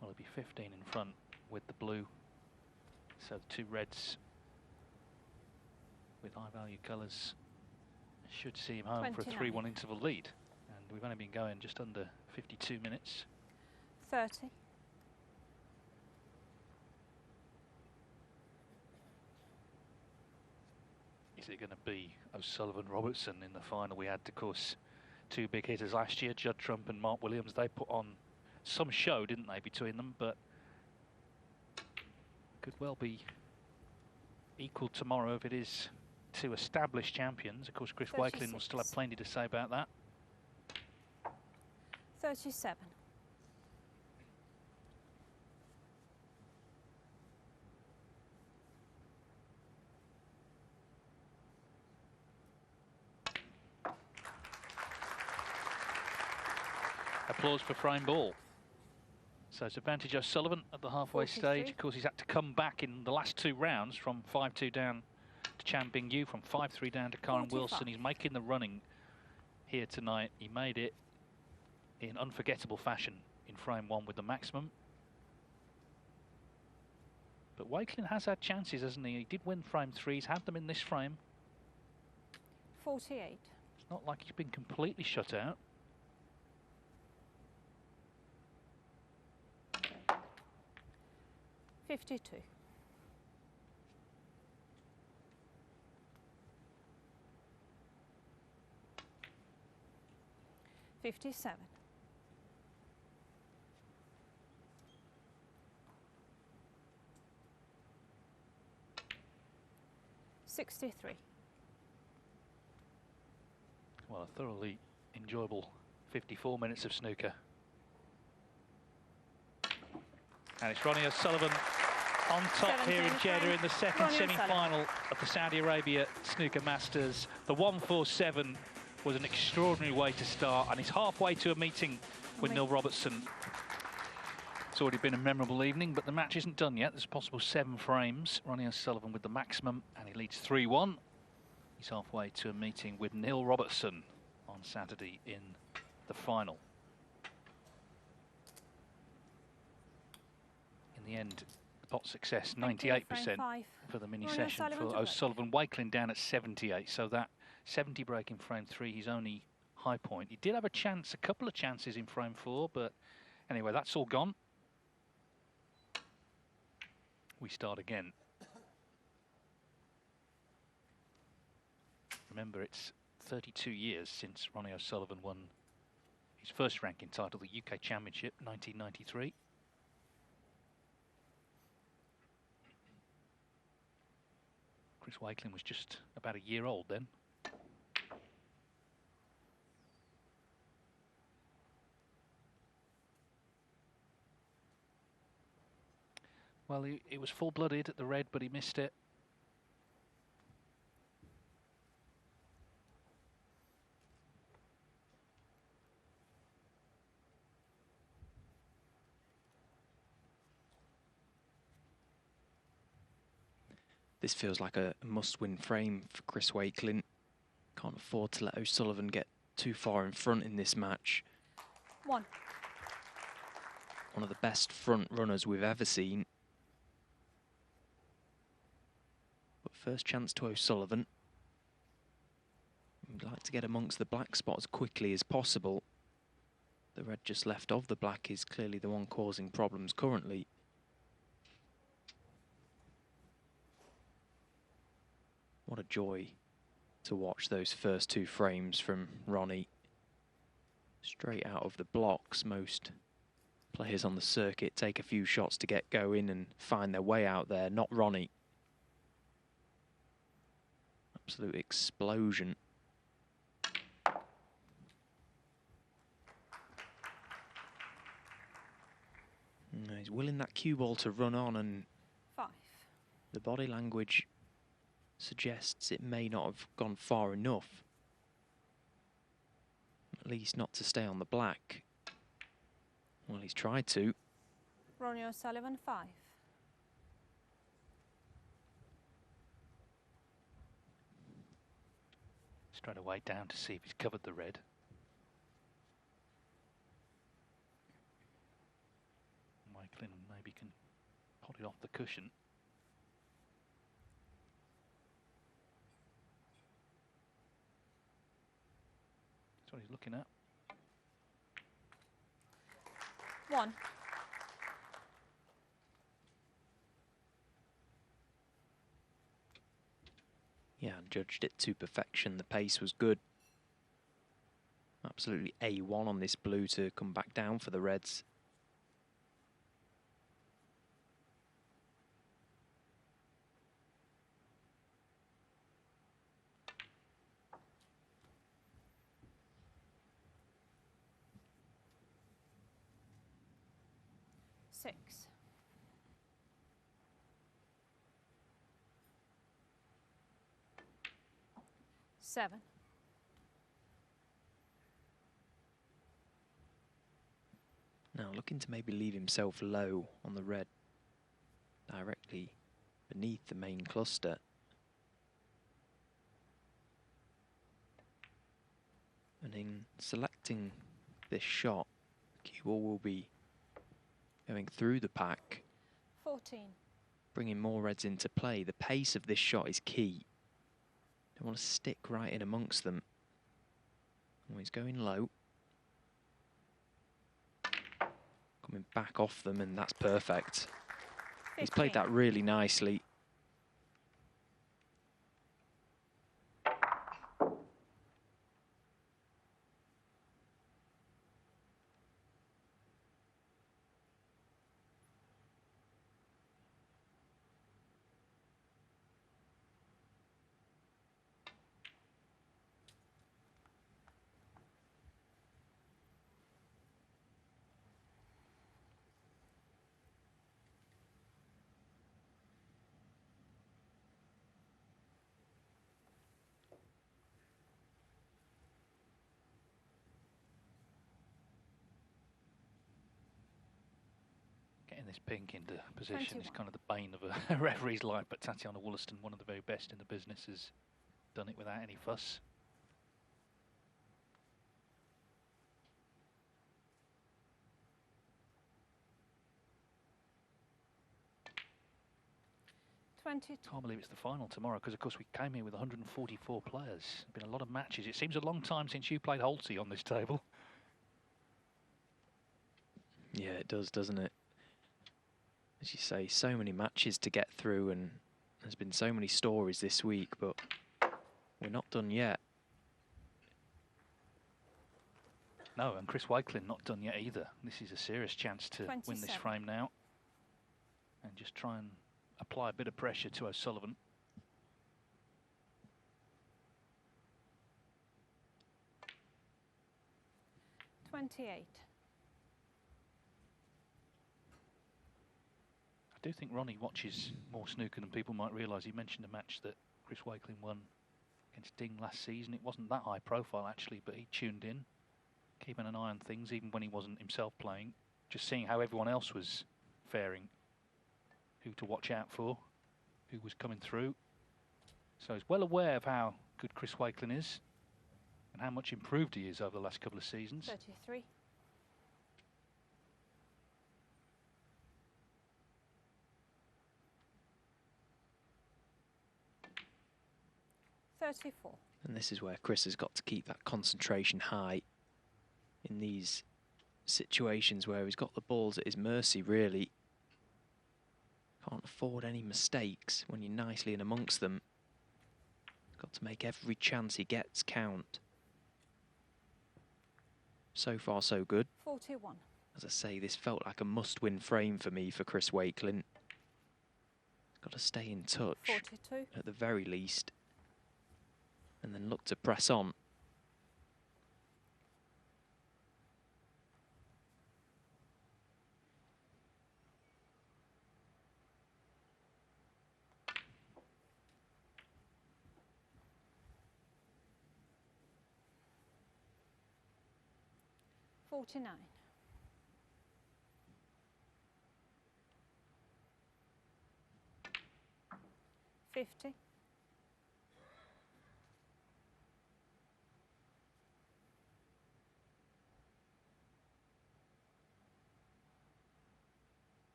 Well, it'll be 15 in front with the blue. So the 2 reds with high value colours should see him home for a 29. 3-1 interval lead. And we've only been going just under 52 minutes. 30. Is it going to be O'Sullivan-Robertson in the final? We had, of course, 2 big hitters last year, Judd Trump and Mark Williams. They put on some show, didn't they, between them, but could well be equal tomorrow if it is 2 established champions. Of course, Chris Wakelin will still have plenty to say about that. 37. Applause for frame ball. So it's advantage O'Sullivan at the halfway 43. stage. Of course, he's had to come back in the last 2 rounds from 5-2 down to Chan Bing-Yu, from 5-3 down to Karen 45. Wilson. He's making the running here tonight. He made it in unforgettable fashion in frame 1 with the maximum. But Wakelin has had chances, hasn't he? He did win frame 3. He's had them in this frame. 48. It's not like he's been completely shut out. .52. 57. $63. Well, a thoroughly enjoyable 54 minutes of snooker. And it's Ronnie O'Sullivan on top here in Jeddah in the second semi-final of the Saudi Arabia Snooker Masters. The 147 was an extraordinary way to start, and he's halfway to a meeting with Neil Robertson. It's already been a memorable evening, but the match isn't done yet. There's a possible 7 frames. Ronnie O'Sullivan with the maximum, and he leads 3-1. He's halfway to a meeting with Neil Robertson on Saturday in the final. In the end, pot success, 98% for the mini session for O'Sullivan. Wakelin down at 78, so that 70 break in frame 3, his only high point. He did have a chance, a couple of chances in frame 4, but anyway, that's all gone. We start again. Remember, it's 32 years since Ronnie O'Sullivan won his first ranking title, the UK Championship, 1993. Chris Wakelin was just about a year old then. Well, he was full-blooded at the red, but he missed it. This feels like a must-win frame for Chris Wakelin. Can't afford to let O'Sullivan get too far in front in this match. One of the best front runners we've ever seen. But first chance to O'Sullivan. We'd like to get amongst the black spot as quickly as possible. The red just left of the black is clearly the one causing problems currently. What a joy to watch those first 2 frames from Ronnie. Straight out of the blocks. Most players on the circuit take a few shots to get going and find their way out there. Not Ronnie. Absolute explosion. He's willing that cue ball to run on, and 5. the body language suggests it may not have gone far enough. At least not to stay on the black. Well, he's tried to. Ronnie O'Sullivan, 5. Straight away down to see if he's covered the red. Wakelin maybe can pot it off the cushion. That's what he's looking at. 1. Yeah, judged it to perfection. The pace was good. Absolutely A1 on this blue to come back down for the reds. Six. 7. Now looking to maybe leave himself low on the red, directly beneath the main cluster. And in selecting this shot, the cue ball will be going through the pack. 14. Bringing more reds into play. The pace of this shot is key. Don't want to stick right in amongst them. Oh, he's going low. Coming back off them, and that's perfect. 15. He's played that really nicely. Getting this pink into position 21. is kind of the bane of a referee's life, but Tatiana Wollaston, one of the very best in the business, has done it without any fuss. Can't believe it's the final tomorrow, because of course we came here with 144 players. There's been a lot of matches. It seems a long time since you played Holtzy on this table. Yeah, it does, doesn't it? As you say, so many matches to get through, and there's been so many stories this week, but we're not done yet. No, and Chris Wakelin not done yet either. This is a serious chance to win this frame now. And just try and apply a bit of pressure to O'Sullivan. $28. I do think Ronnie watches more snooker than people might realise. He mentioned a match that Chris Wakelin won against Ding last season. It wasn't that high profile actually, but he tuned in, keeping an eye on things even when he wasn't himself playing, just seeing how everyone else was faring, who to watch out for, who was coming through. So he's well aware of how good Chris Wakelin is and how much improved he is over the last couple of seasons. 33. And this is where Chris has got to keep that concentration high in these situations where he's got the balls at his mercy, really. Can't afford any mistakes when you're nicely in amongst them. Got to make every chance he gets count. So far, so good. 41. As I say, this felt like a must-win frame for me for Chris Wakelin. Got to stay in touch 42. at the very least, and then look to press on. $49. 50.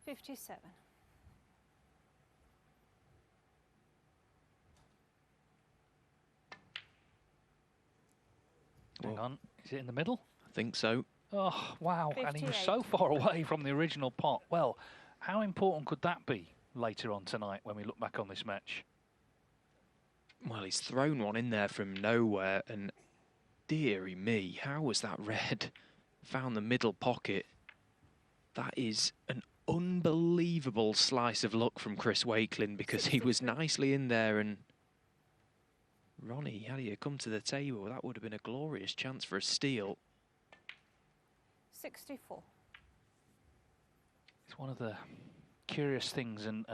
57. Hang on, is it in the middle? I think so. Oh, wow, and he was 58. so far away from the original pot. Well, how important could that be later on tonight when we look back on this match? Well, he's thrown one in there from nowhere, and dearie me, how was that red? Found the middle pocket. That is an unbelievable slice of luck from Chris Wakelin, because he was nicely in there, and Ronnie, had he come to the table, that would have been a glorious chance for a steal. 64. It's one of the curious things and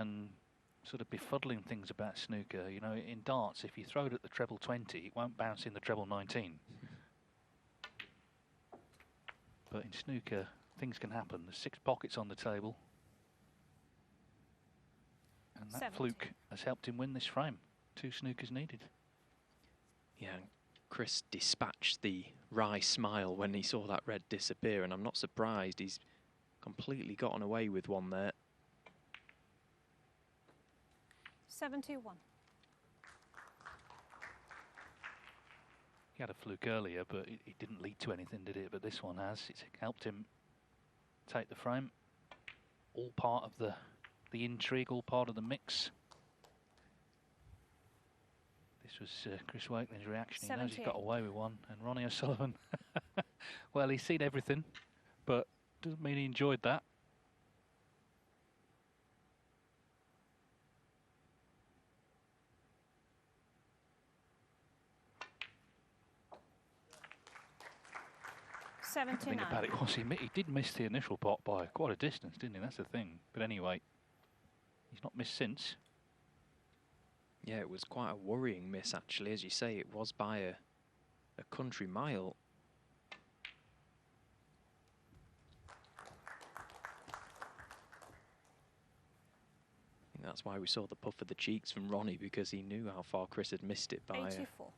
sort of befuddling things about snooker. You know, in darts, if you throw it at the treble 20, it won't bounce in the treble 19. But in snooker, things can happen. There's 6 pockets on the table. And that 70. fluke has helped him win this frame. 2 snookers needed. Yeah, Chris dispatched the wry smile when he saw that red disappear, and I'm not surprised. He's completely gotten away with one there. 71. He had a fluke earlier, but it didn't lead to anything, did it? But this one has. It's helped him take the frame. All part of the intrigue, all part of the mix. This was Chris Wakelin's reaction. He knows he's got away with one. And Ronnie O'Sullivan, well, he's seen everything, but doesn't mean he enjoyed that. The 79. thing about it was he did miss the initial pot by quite a distance, didn't he? That's the thing. But anyway, he's not missed since. Yeah, it was quite a worrying miss, actually. As you say, it was by a country mile. I think that's why we saw the puff of the cheeks from Ronnie, because he knew how far Chris had missed it by 84.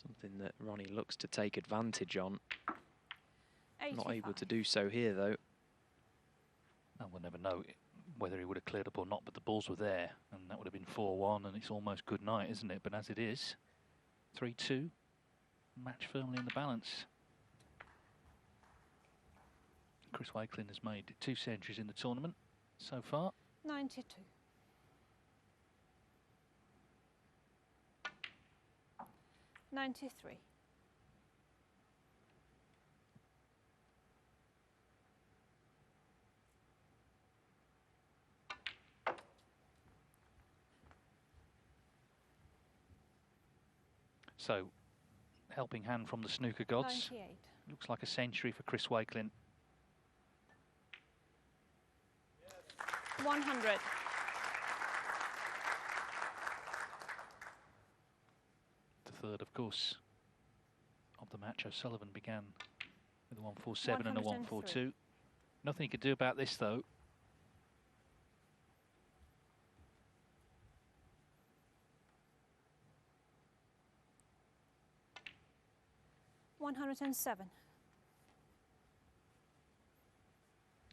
something that Ronnie looks to take advantage on. 85. Not able to do so here, though. And we'll never know whether he would have cleared up or not, but the balls were there, and that would have been 4-1, and it's almost good night, isn't it? But as it is, 3-2, match firmly in the balance. Chris Wakelin has made 2 centuries in the tournament so far. 92. $93. So, helping hand from the snooker gods. 98. Looks like a century for Chris Wakelin. 100. The third, of course, of the match. O'Sullivan began with a 147 and a 142. Nothing he could do about this, though. $107.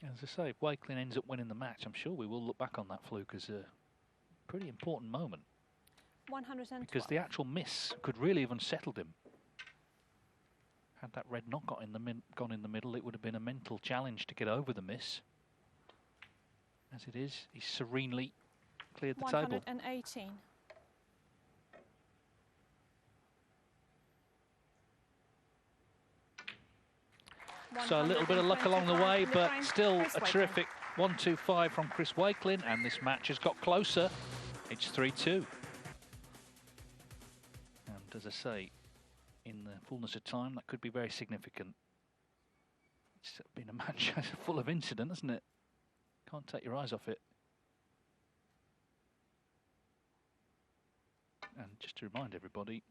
As I say, if Wakelin ends up winning the match, I'm sure we will look back on that fluke as a pretty important moment. 112. Because the actual miss could really have unsettled him. Had that red knock gone in the middle, it would have been a mental challenge to get over the miss. As it is, he's serenely cleared the table. 118. So a little bit of luck along the way, but still a terrific 1-2-5 from Chris Wakelin, and this match has got closer. It's 3-2. And as I say, in the fullness of time, that could be very significant. It's been a match full of incident, hasn't it? Can't take your eyes off it. And just to remind everybody,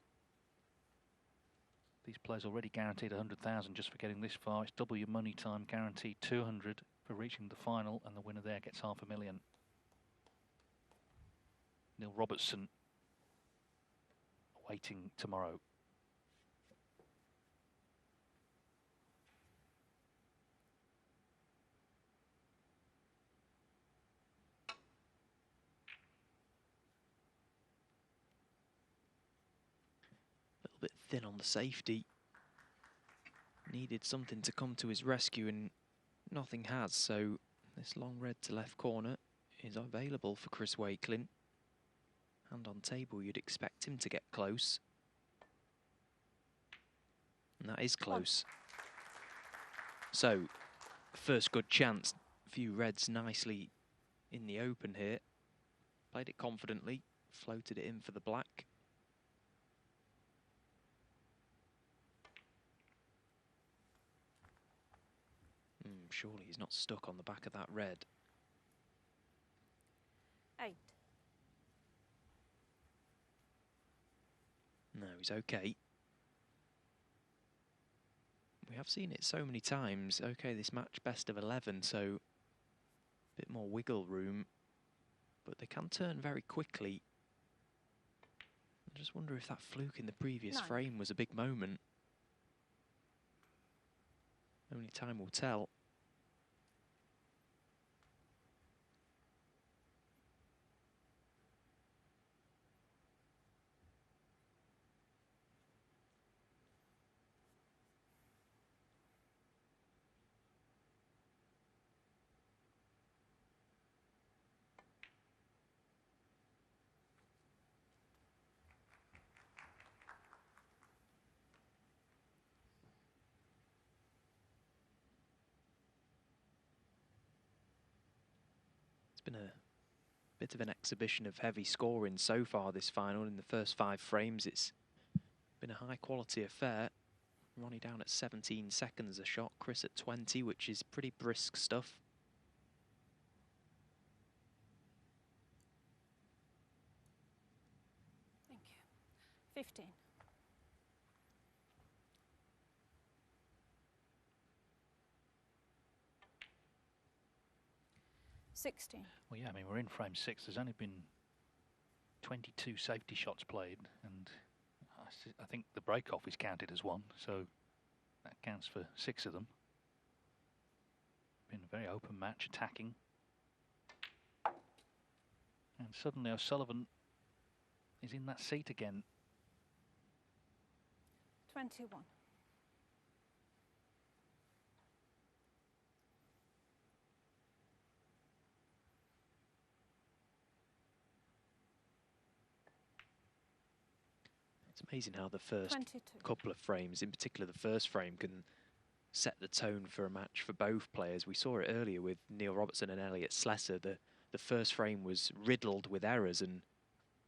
these players already guaranteed 100,000 just for getting this far. It's double your money time guaranteed 200 for reaching the final, and the winner there gets $500,000. Neil Robertson waiting tomorrow. A little bit thin on the safety. Needed something to come to his rescue, and nothing has, so this long red to left corner is available for Chris Wakelin. Hand on table, you'd expect him to get close. And that is close. So, first good chance. A few reds nicely in the open here. Played it confidently, floated it in for the black. Surely he's not stuck on the back of that red. 8. No, he's okay. We have seen it so many times. Okay, this match best of 11, so a bit more wiggle room. But they can turn very quickly. I just wonder if that fluke in the previous frame was a big moment. Only time will tell. Been a bit of an exhibition of heavy scoring so far this final. In the first 5 frames, it's been a high quality affair. Ronnie down at 17 seconds a shot, Chris at 20, which is pretty brisk stuff. 15. 16. Well, yeah, I mean, we're in frame 6. There's only been 22 safety shots played, and I think the break-off is counted as 1, so that counts for 6 of them. Been a very open match, attacking. And suddenly O'Sullivan is in that seat again. 21. It's amazing how the first 22. couple of frames, in particular the first frame, can set the tone for a match for both players. We saw it earlier with Neil Robertson and Elliot Slesser. The first frame was riddled with errors, and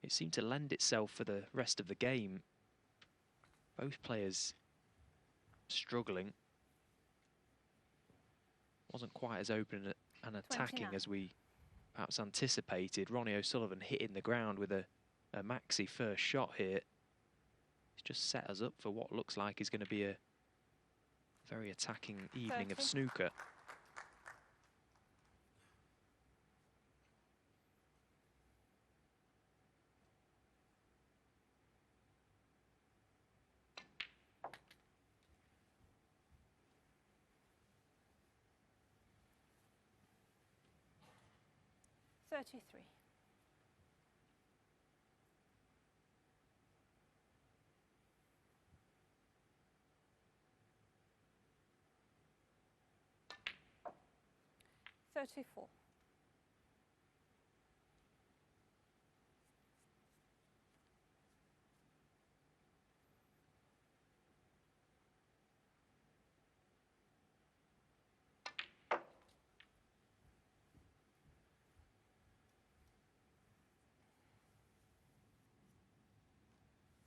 it seemed to lend itself for the rest of the game. Both players struggling. Wasn't quite as open and attacking 29. as we perhaps anticipated. Ronnie O'Sullivan hitting the ground with a maxi first shot here. He's just set us up for what looks like is going to be a very attacking evening 30. of snooker. $33. 34.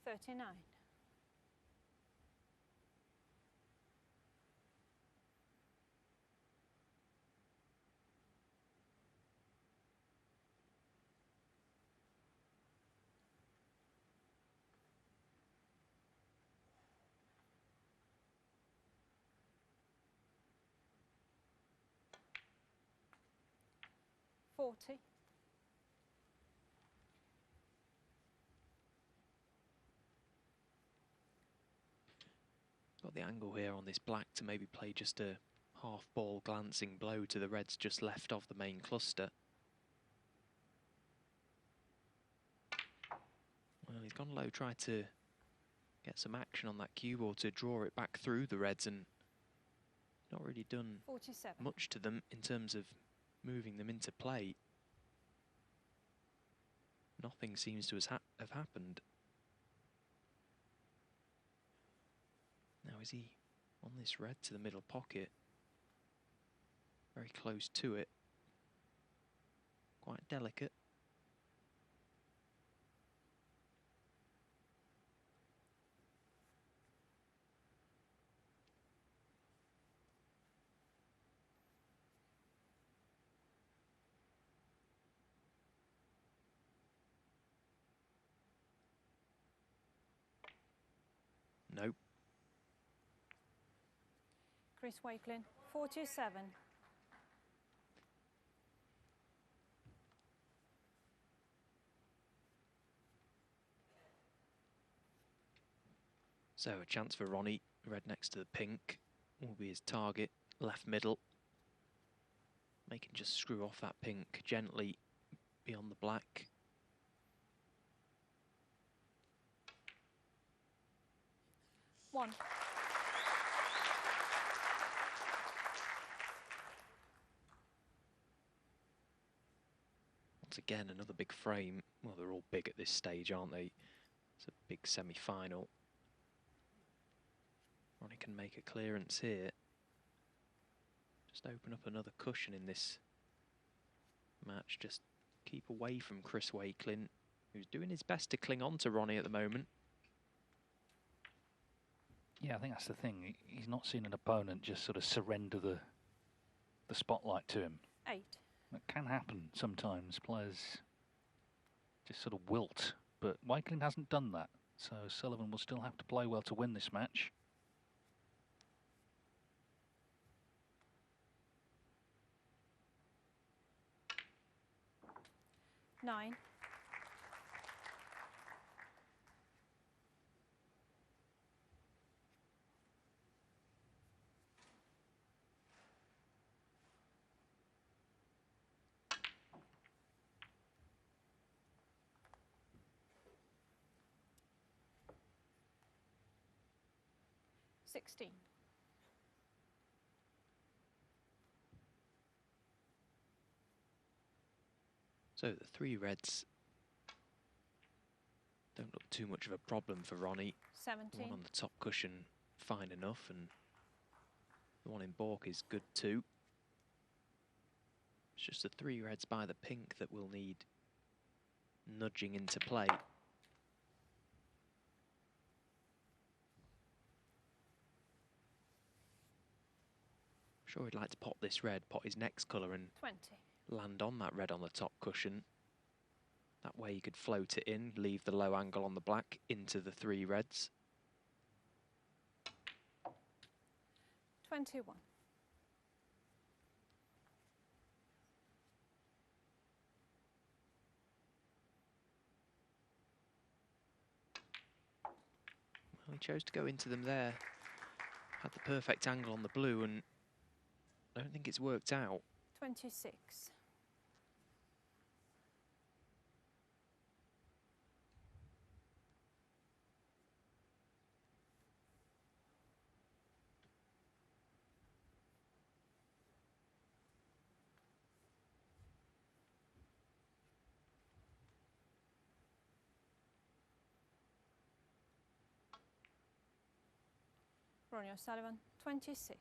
39. 40. 'Got the angle here on this black to maybe play just a half ball glancing blow to the reds just left of the main cluster. Well, he's gone low, tried to get some action on that cue ball to draw it back through the reds, and not really done 47. much to them in terms of moving them into play. Nothing seems to have happened. Now is he on this red to the middle pocket? Very close to it. Quite delicate. Nope. Chris Wakelin, 47. So a chance for Ronnie, red next to the pink, will be his target, left middle. Making just screw off that pink gently beyond the black. One. Once again, another big frame. Well, they're all big at this stage, aren't they? It's a big semi-final. Ronnie can make a clearance here. Just open up another cushion in this match. Just keep away from Chris Wakelin, who's doing his best to cling on to Ronnie at the moment. Yeah, I think that's the thing. He's not seen an opponent just sort of surrender the spotlight to him. 8. That can happen sometimes. Players just sort of wilt, but Wakelin hasn't done that. So Sullivan will still have to play well to win this match. Nine. $16. So the 3 reds don't look too much of a problem for Ronnie. 17. The one on the top cushion, fine enough, and the one in baulk is good too. It's just the 3 reds by the pink that will need nudging into play. Sure, he'd like to pot this red, pot his next colour and 20. land on that red on the top cushion. That way he could float it in, leave the low angle on the black into the 3 reds. 21. Well, he chose to go into them there. Had the perfect angle on the blue, and I don't think it's worked out. 26. Ronnie O'Sullivan, 26.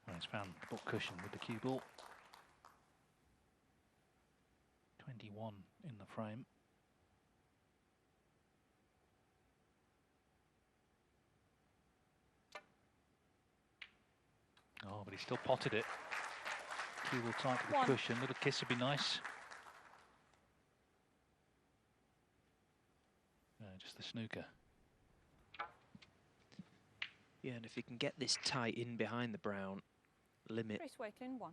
Well, he's found the baulk cushion with the cue ball. 21 in the frame. Oh, but he still potted it. Cue ball tight to the 1. cushion. Little kiss would be nice. Just the snooker. Yeah, and if he can get this tight in behind the brown, limit Chris Wakelin, 1.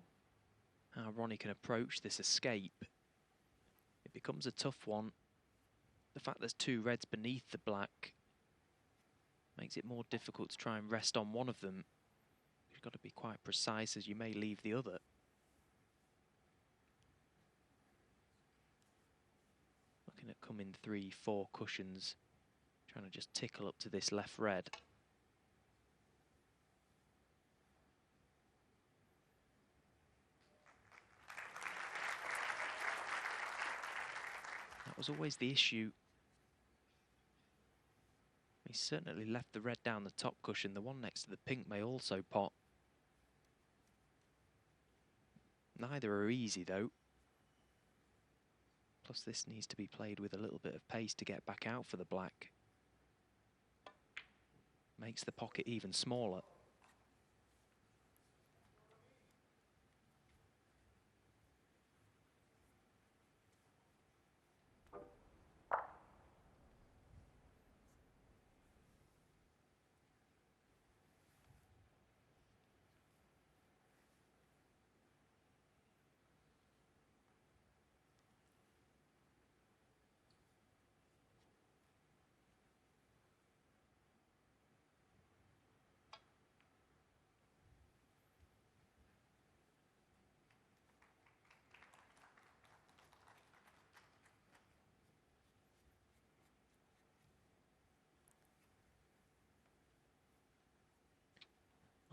how Ronnie can approach this escape. It becomes a tough one. The fact there's 2 reds beneath the black makes it more difficult to try and rest on one of them. You've got to be quite precise, as you may leave the other. Looking at coming 3, 4 cushions, trying to just tickle up to this left red. That was always the issue. He certainly left the red down the top cushion. The one next to the pink may also pot. Neither are easy though. Plus this needs to be played with a little bit of pace to get back out for the black. Makes the pocket even smaller.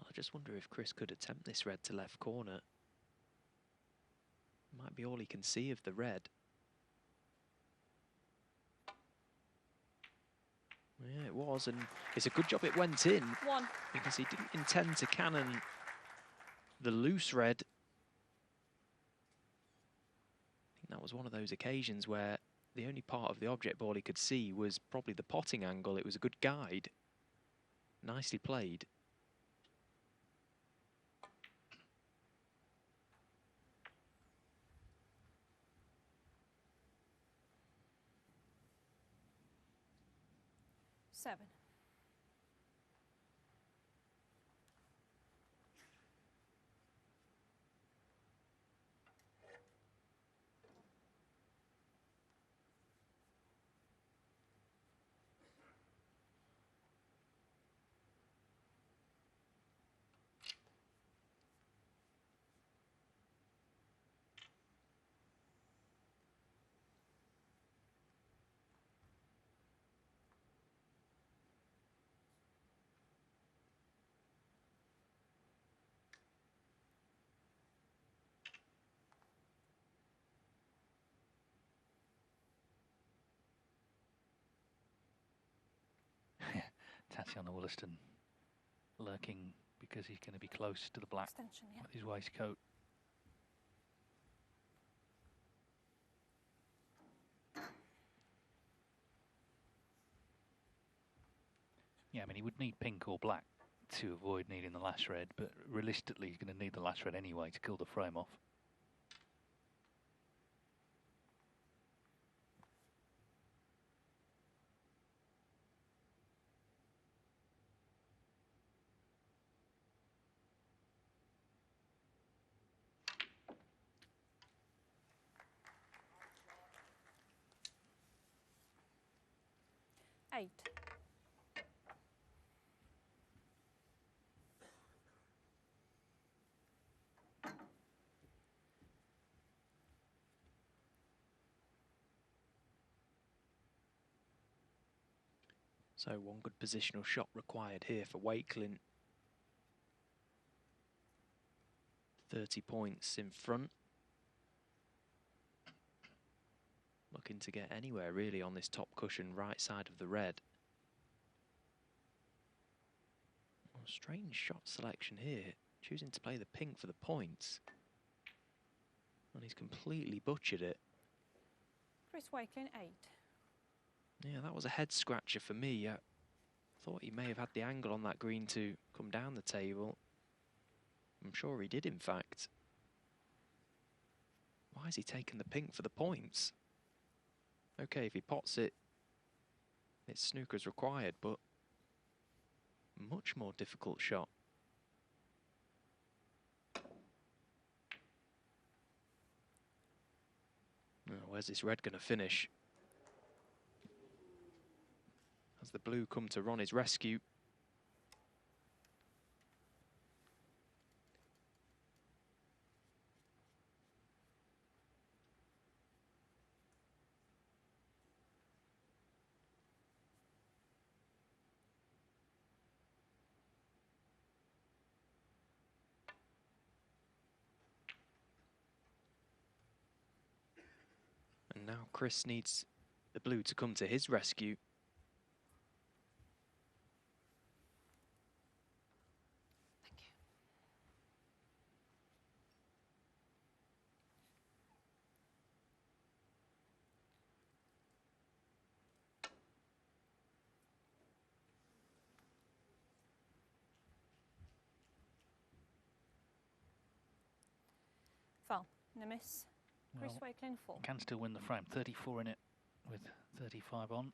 I just wonder if Chris could attempt this red to left corner. Might be all he can see of the red. Yeah, it was, and it's a good job it went in. 1. Because he didn't intend to cannon the loose red. I think that was one of those occasions where the only part of the object ball he could see was probably the potting angle. It was a good guide. Nicely played. 7. Tatiana Wollaston lurking because he's going to be close to the black Extension, yeah. with his waistcoat. Yeah, I mean, he would need pink or black to avoid needing the lash red, but realistically, he's going to need the lash red anyway to kill the frame off. Eight. So one good positional shot required here for Wakelin. 30 points in front. Looking to get anywhere really on this top cushion right side of the red. Oh, strange shot selection here. Choosing to play the pink for the points. And he's completely butchered it. Chris Wakelin, 8. Yeah, that was a head scratcher for me. I thought he may have had the angle on that green to come down the table. I'm sure he did, in fact. Why is he taking the pink for the points? Okay, if he pots it, it's snooker's required, but much more difficult shot. Oh, where's this red going to finish? As the blue come to Ronnie's rescue. And now Chris needs the blue to come to his rescue. Thank you. Foul. No miss. Chris Well, Wakelin, 4. can still win the frame. 34 in it with 35 on.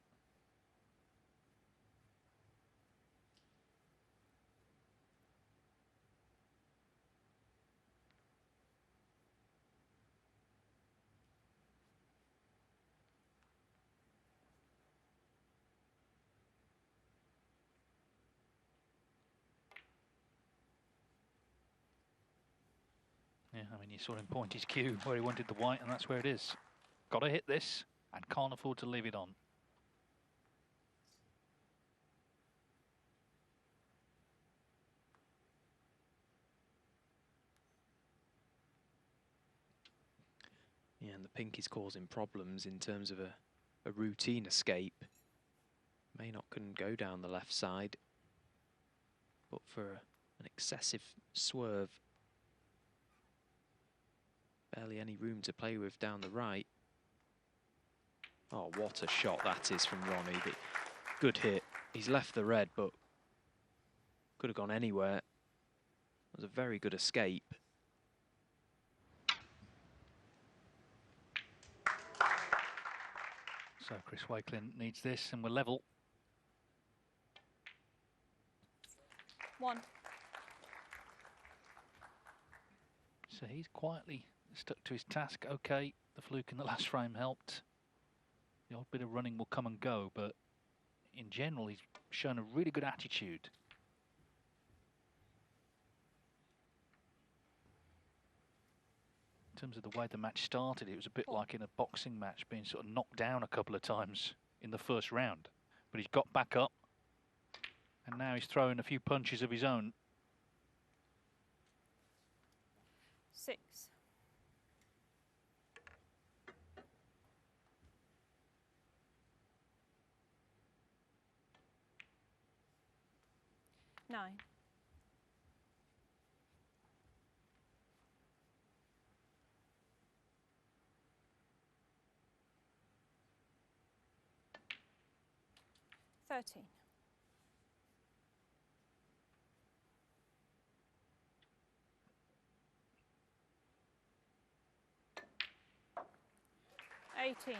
Yeah, I mean, you saw him point his cue where he wanted the white, and that's where it is. Got to hit this, and can't afford to leave it on. Yeah, and the pink is causing problems in terms of a routine escape. May not can go down the left side, but for an excessive swerve, barely any room to play with down the right. Oh, what a shot that is from Ronnie. Good hit. He's left the red, but could have gone anywhere. It was a very good escape. So Chris Wakelin needs this, and we're level. 1. So he's quietly stuck to his task. Okay, the fluke in the last frame helped. The odd bit of running will come and go, but in general, he's shown a really good attitude. In terms of the way the match started, it was a bit like in a boxing match, being sort of knocked down a couple of times in the first round. But he's got back up, and now he's throwing a few punches of his own. 6. 9. 13. 18.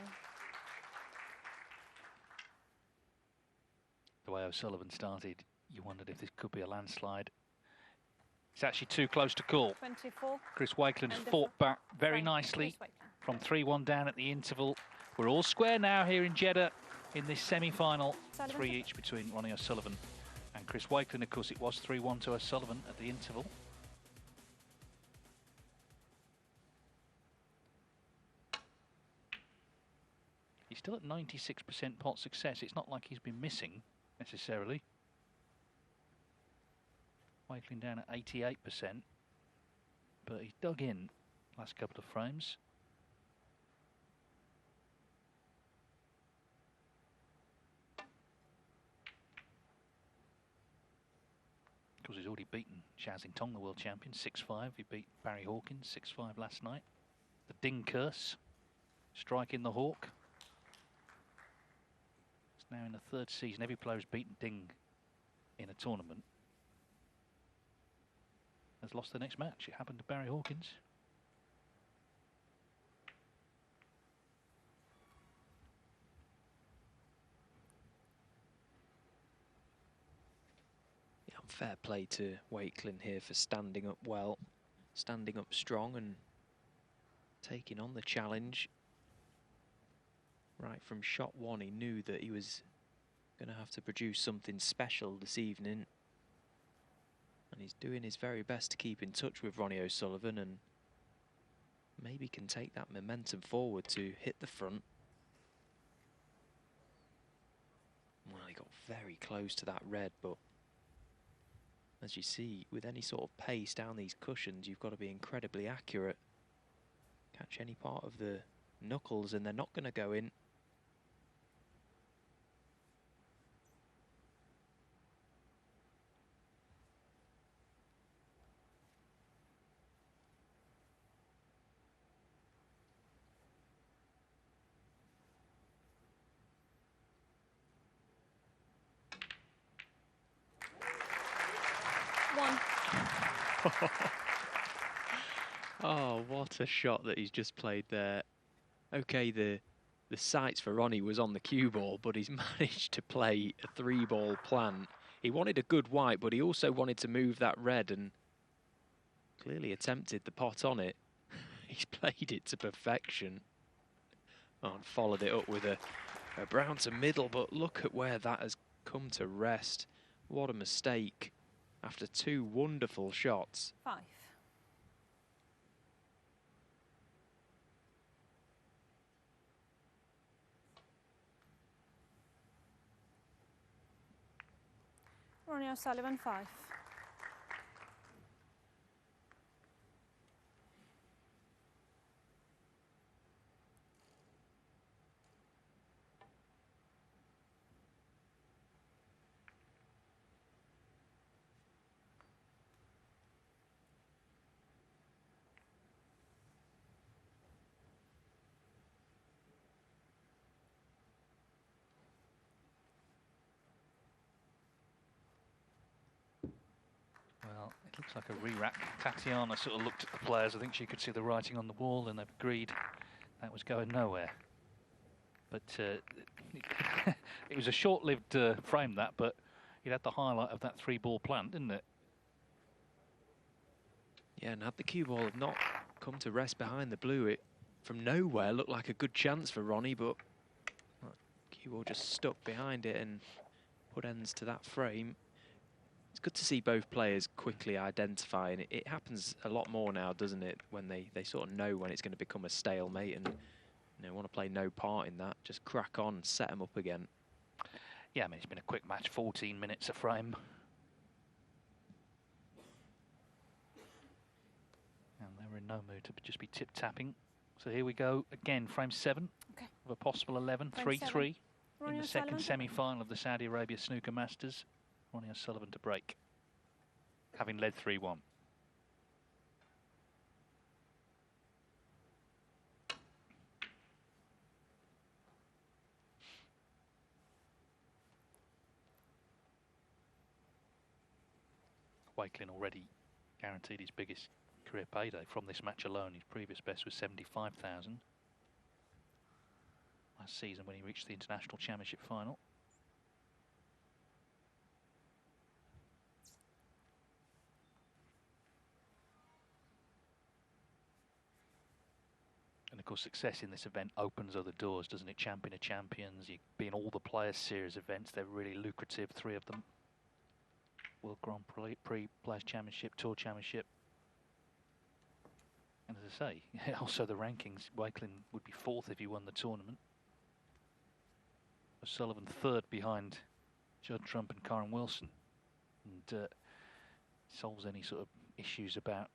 The way O'Sullivan started, you wondered if this could be a landslide. It's actually too close to call. 24. Chris Wakelin has fought back very nicely from 3-1 down at the interval. We're all square now here in Jeddah in this semi-final. 3 each between Ronnie O'Sullivan and Chris Wakelin. Of course, it was 3-1 to O'Sullivan at the interval. He's still at 96% pot success. It's not like he's been missing necessarily. Wakelin down at 88%, but he's dug in last couple of frames. Of course, he's already beaten Shazin Tong, the world champion, 6-5. He beat Barry Hawkins 6-5 last night. The Ding curse, striking the Hawk. It's now in the 3rd season. Every player who's beaten Ding in a tournament has lost the next match. It happened to Barry Hawkins. Yeah, fair play to Wakelin here for standing up well, standing up strong and taking on the challenge. Right from shot 1, he knew that he was going to have to produce something special this evening. And he's doing his very best to keep in touch with Ronnie O'Sullivan and maybe can take that momentum forward to hit the front. Well, he got very close to that red, but as you see, with any sort of pace down these cushions, you've got to be incredibly accurate. Catch any part of the knuckles and they're not going to go in. Oh, what a shot that he's just played there. Okay, the sights for Ronnie was on the cue ball, but he's managed to play a 3-ball plan. He wanted a good white, but he also wanted to move that red and clearly attempted the pot on it. He's played it to perfection. Oh, and followed it up with a brown to middle, but look at where that has come to rest. What a mistake after 2 wonderful shots. 5. Ronnie O'Sullivan, 5. Well, it looks like a re-rack. Tatiana sort of looked at the players. I think she could see the writing on the wall and they've agreed that was going nowhere. But it was a short-lived frame, that, but It had the highlight of that 3-ball plant, didn't it? Yeah, and had the cue ball have not come to rest behind the blue, it from nowhere looked like a good chance for Ronnie, but cue ball just stuck behind it and put ends to that frame. It's good to see both players quickly identifying it. It happens a lot more now, doesn't it, when they sort of know when it's going to become a stalemate and want to play no part in that. Just crack on, set them up again. Yeah, I mean, it's been a quick match, 14 minutes a frame. And they were in no mood to just be tip-tapping. So here we go again, frame 7 of a possible 11, 3-3 in the second semi-final of the Saudi Arabia Snooker Masters. Ronnie O'Sullivan to break, having led 3-1. Wakelin already guaranteed his biggest career payday from this match alone. His previous best was 75,000 last season when he reached the International Championship final. And of course, success in this event opens other doors, doesn't it? Champion of Champions, you be in all the Players Series events. They're really lucrative, 3 of them. World Grand Prix, Players Championship, Tour Championship. And as I say, also the rankings, Wakelin would be 4th if he won the tournament. O'Sullivan 3rd behind Judd Trump and Karen Wilson. And solves any sort of issues about,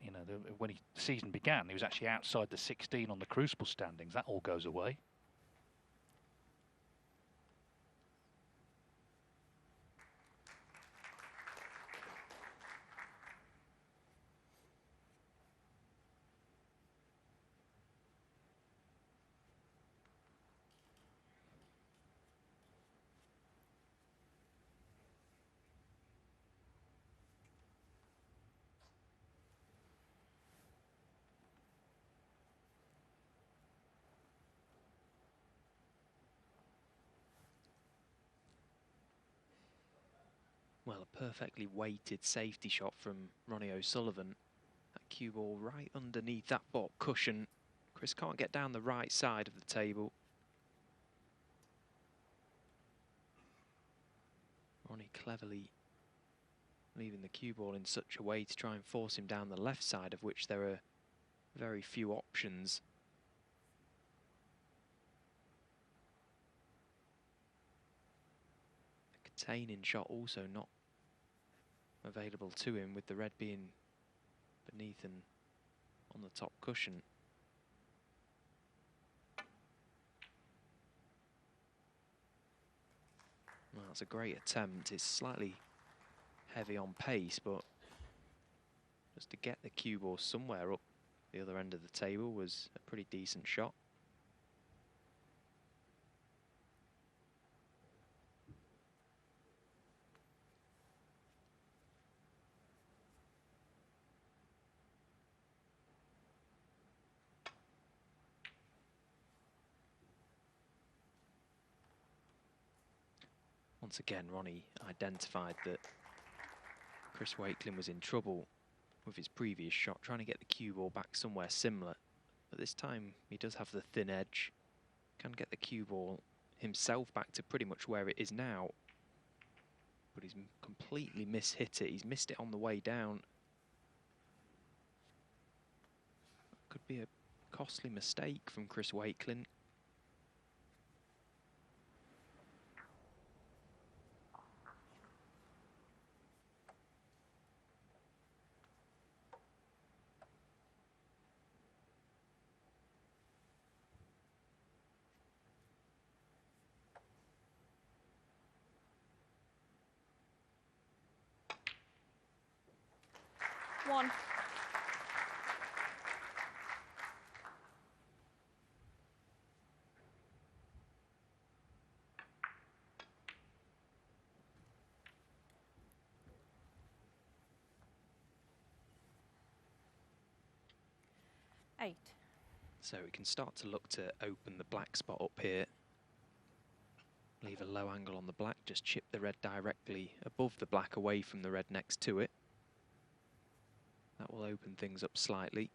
when the season began, he was actually outside the 16 on the Crucible standings. That all goes away. Well, a perfectly weighted safety shot from Ronnie O'Sullivan. That cue ball right underneath that bot cushion. Chris can't get down the right side of the table. Ronnie cleverly leaving the cue ball in such a way to try and force him down the left side, of which there are very few options. Containing shot also not available to him, with the red being beneath and on the top cushion. Well, that's a great attempt. It's slightly heavy on pace, but just to get the cue ball somewhere up the other end of the table was a pretty decent shot. Once again, Ronnie identified that Chris Wakelin was in trouble with his previous shot, trying to get the cue ball back somewhere similar. But this time he does have the thin edge, can get the cue ball himself back to pretty much where it is now. But he's completely mishit it. He's missed it on the way down. Could be a costly mistake from Chris Wakelin. One. Eight. So we can start to look to open the black spot up here. Leave a low angle on the black, just chip the red directly above the black, away from the red next to it. That will open things up slightly.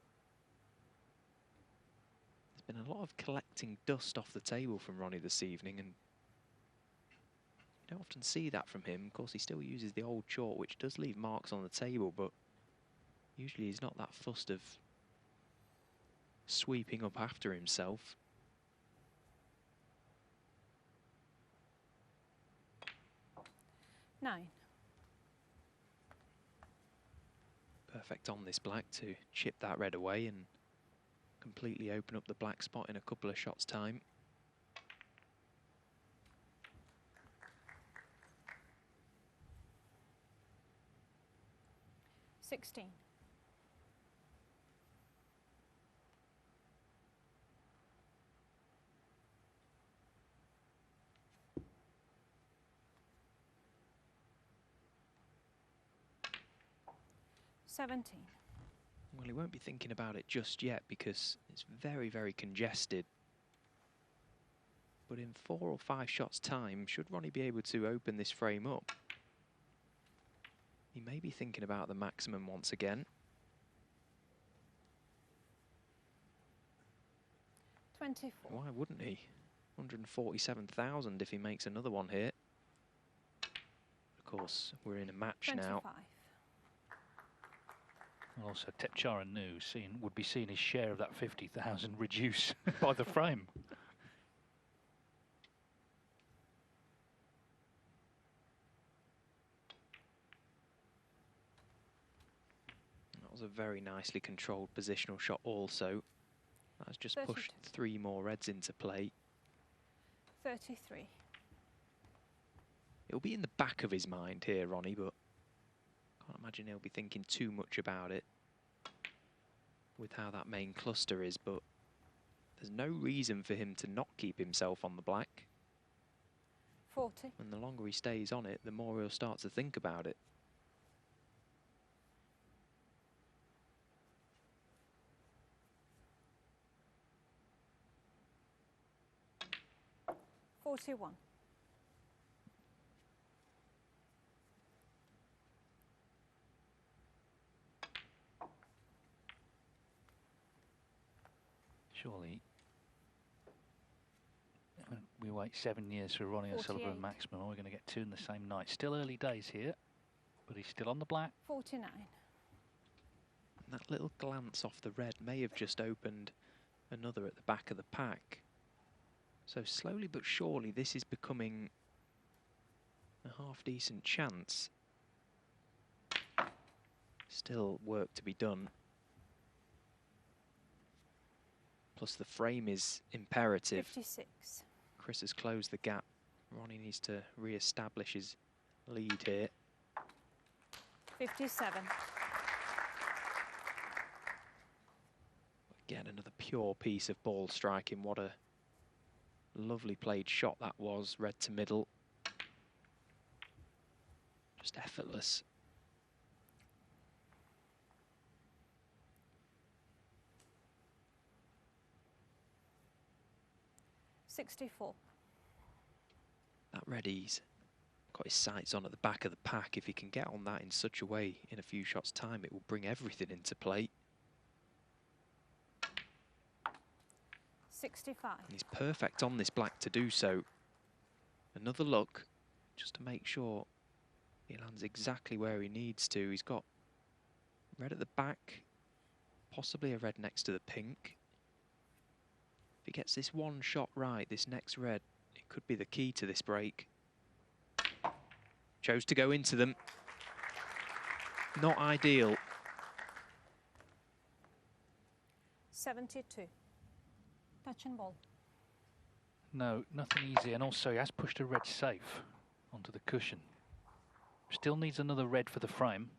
There's been a lot of collecting dust off the table from Ronnie this evening, and you don't often see that from him. Of course, he still uses the old chalk, which does leave marks on the table, but usually he's not that fussed of sweeping up after himself. Nine. Perfect on this black to chip that red away and completely open up the black spot in a couple of shots' time. $16. 17. Well, he won't be thinking about it just yet because it's very, very congested. But in 4 or 5 shots' time, should Ronnie be able to open this frame up, he may be thinking about the maximum once again. 24. Why wouldn't he? 147,000 if he makes another one here. Of course, we're in a match 25. now. Also, Tepchara would be seeing his share of that 50,000 reduce by the frame. That was a very nicely controlled positional shot also. That's just 32. pushed 3 more reds into play. 33. It'll be in the back of his mind here, Ronnie, but can't imagine he'll be thinking too much about it with how that main cluster is, but there's no reason for him to not keep himself on the black. 40. And the longer he stays on it, the more he'll start to think about it. $41. Surely we wait 7 years for Ronnie O'Sullivan 48. maximum. We're going to get 2 in the same night. Still early days here, but he's still on the black. 49. And that little glance off the red may have just opened another at the back of the pack. So slowly but surely this is becoming a half-decent chance. Still work to be done. Plus the frame is imperative. 56. Chris has closed the gap. Ronnie needs to re-establish his lead here. 57. Again, another pure piece of ball striking. What a lovely played shot that was, red to middle. Just effortless. $64. That red, he's got his sights on at the back of the pack. If he can get on that in such a way in a few shots' time, it will bring everything into play. 65. And he's perfect on this black to do so. Another look, just to make sure he lands exactly where he needs to. He's got red at the back, possibly a red next to the pink. If he gets this one shot right, this next red, it could be the key to this break. Chose to go into them. Not ideal. 72. Touch and ball. No, nothing easy. And also he has pushed a red safe onto the cushion. Still needs another red for the frame.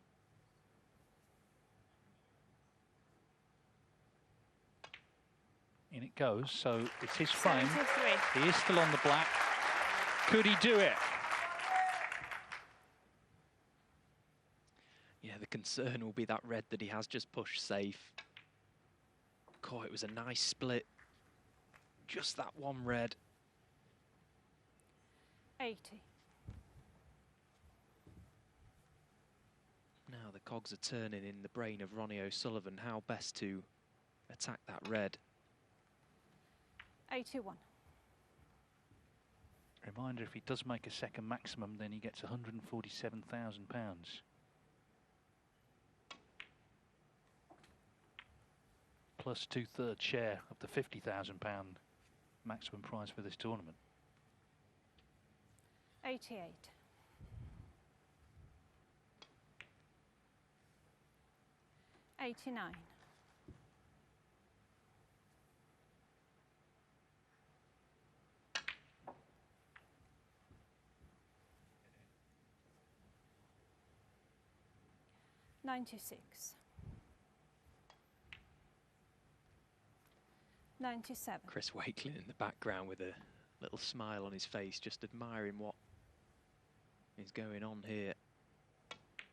In it goes, so it's his frame. 73. He is still on the black. Could he do it? Yeah, the concern will be that red that he has just pushed safe. God, it was a nice split. Just that one red. 80. Now the cogs are turning in the brain of Ronnie O'Sullivan. How best to attack that red. 81. Reminder, if he does make a second maximum, then he gets £147,000. Plus 2/3 share of the £50,000 maximum prize for this tournament. 88. 89. 96. 97. Chris Wakelin in the background with a little smile on his face, just admiring what is going on here.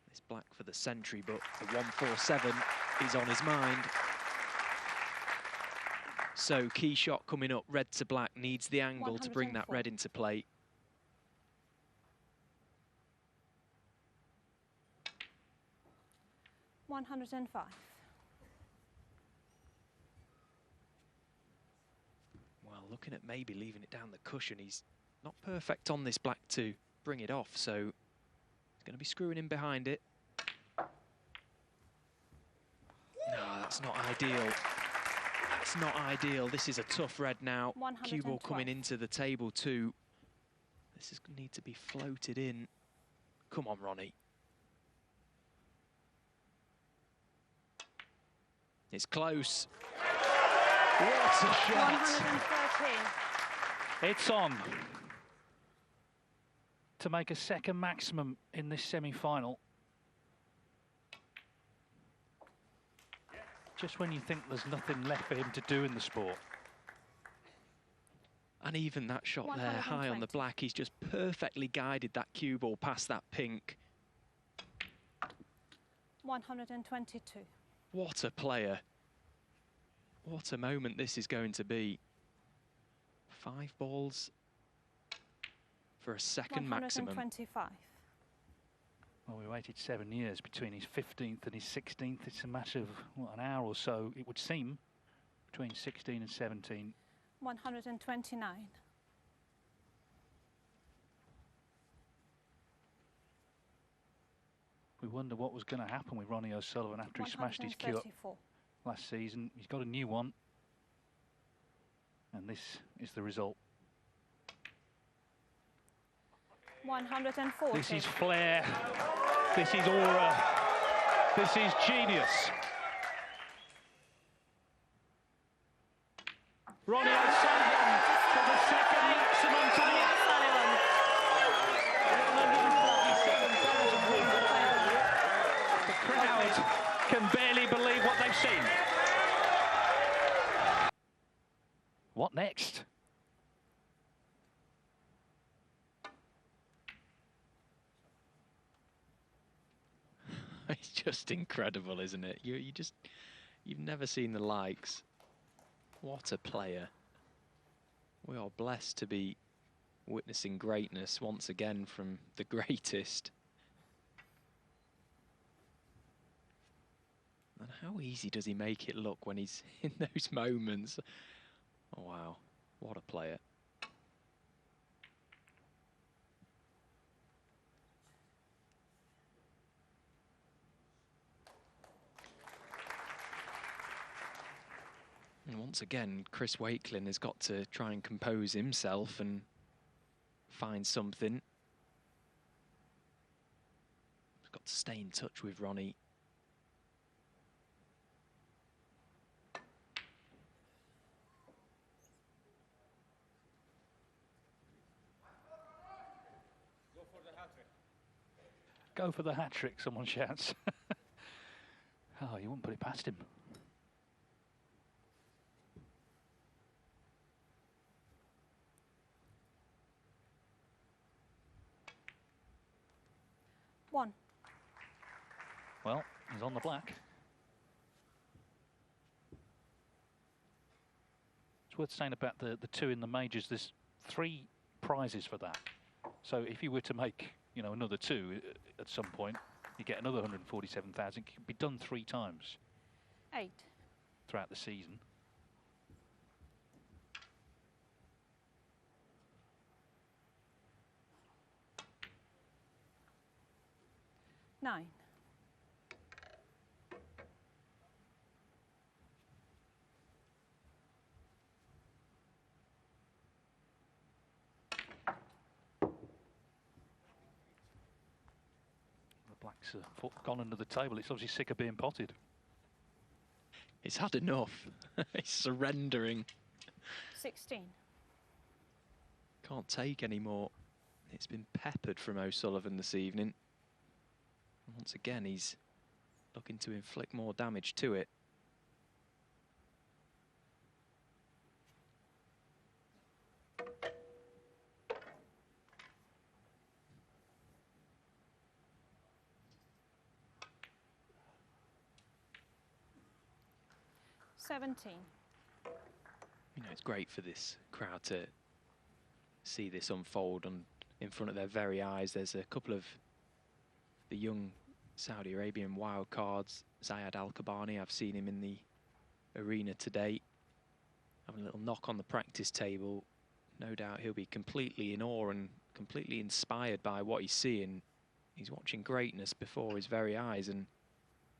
It's black for the century, but the 147 is on his mind. So key shot coming up, red to black, needs the angle to bring that 104. red into play. $105. Well, looking at maybe leaving it down the cushion. He's not perfect on this black to bring it off, so he's going to be screwing in behind it. No, that's not ideal. That's not ideal. This is a tough red now. Cue ball coming into the table too. This is going to need to be floated in. Come on, Ronnie. It's close. What a shot! 113. It's on to make a second maximum in this semi-final. Just when you think there's nothing left for him to do in the sport. And even that shot there, high on the black, he's just perfectly guided that cue ball past that pink. 122. What a player. What a moment this is going to be. 5 balls for a second maximum. 125. Well, we waited 7 years between his 15th and his 16th. It's a matter of, what, an hour or so, it would seem, between 16 and 17. 129. We wonder what was going to happen with Ronnie O'Sullivan after he smashed his cue up last season. He's got a new one. And this is the result. 140. This is flair. This is aura. This is genius. Ronnie O'Sullivan for the second maximum tonight. The crowd can barely believe what they've seen. What next? It's just incredible, isn't it? You've never seen the likes. What a player. We are blessed to be witnessing greatness once again from the greatest. And how easy does he make it look when he's in those moments? Oh, wow. What a player. And once again, Chris Wakelin has got to try and compose himself and find something. He's got to stay in touch with Ronnie. Go for the hat-trick, someone shouts. Oh, you wouldn't put it past him. One. Well, he's on the black. It's worth saying about the two in the majors. There's 3 prizes for that. So if you were to make, you know, another 2 at some point, you get another 147,000. It can be done 3 times 8. throughout the season. Nine. The Blacks are gone under the table. It's obviously sick of being potted. It's had enough. He's surrendering. 16. Can't take any more. It's been peppered from O'Sullivan this evening. And once again, he's looking to inflict more damage to it. $17. You know, it's great for this crowd to see this unfold in front of their very eyes. There's a couple of the young Saudi Arabian wild cards. Zayed Al-Kabani, I've seen him in the arena today, having a little knock on the practice table. No doubt he'll be completely in awe and completely inspired by what he's seeing. He's watching greatness before his very eyes, and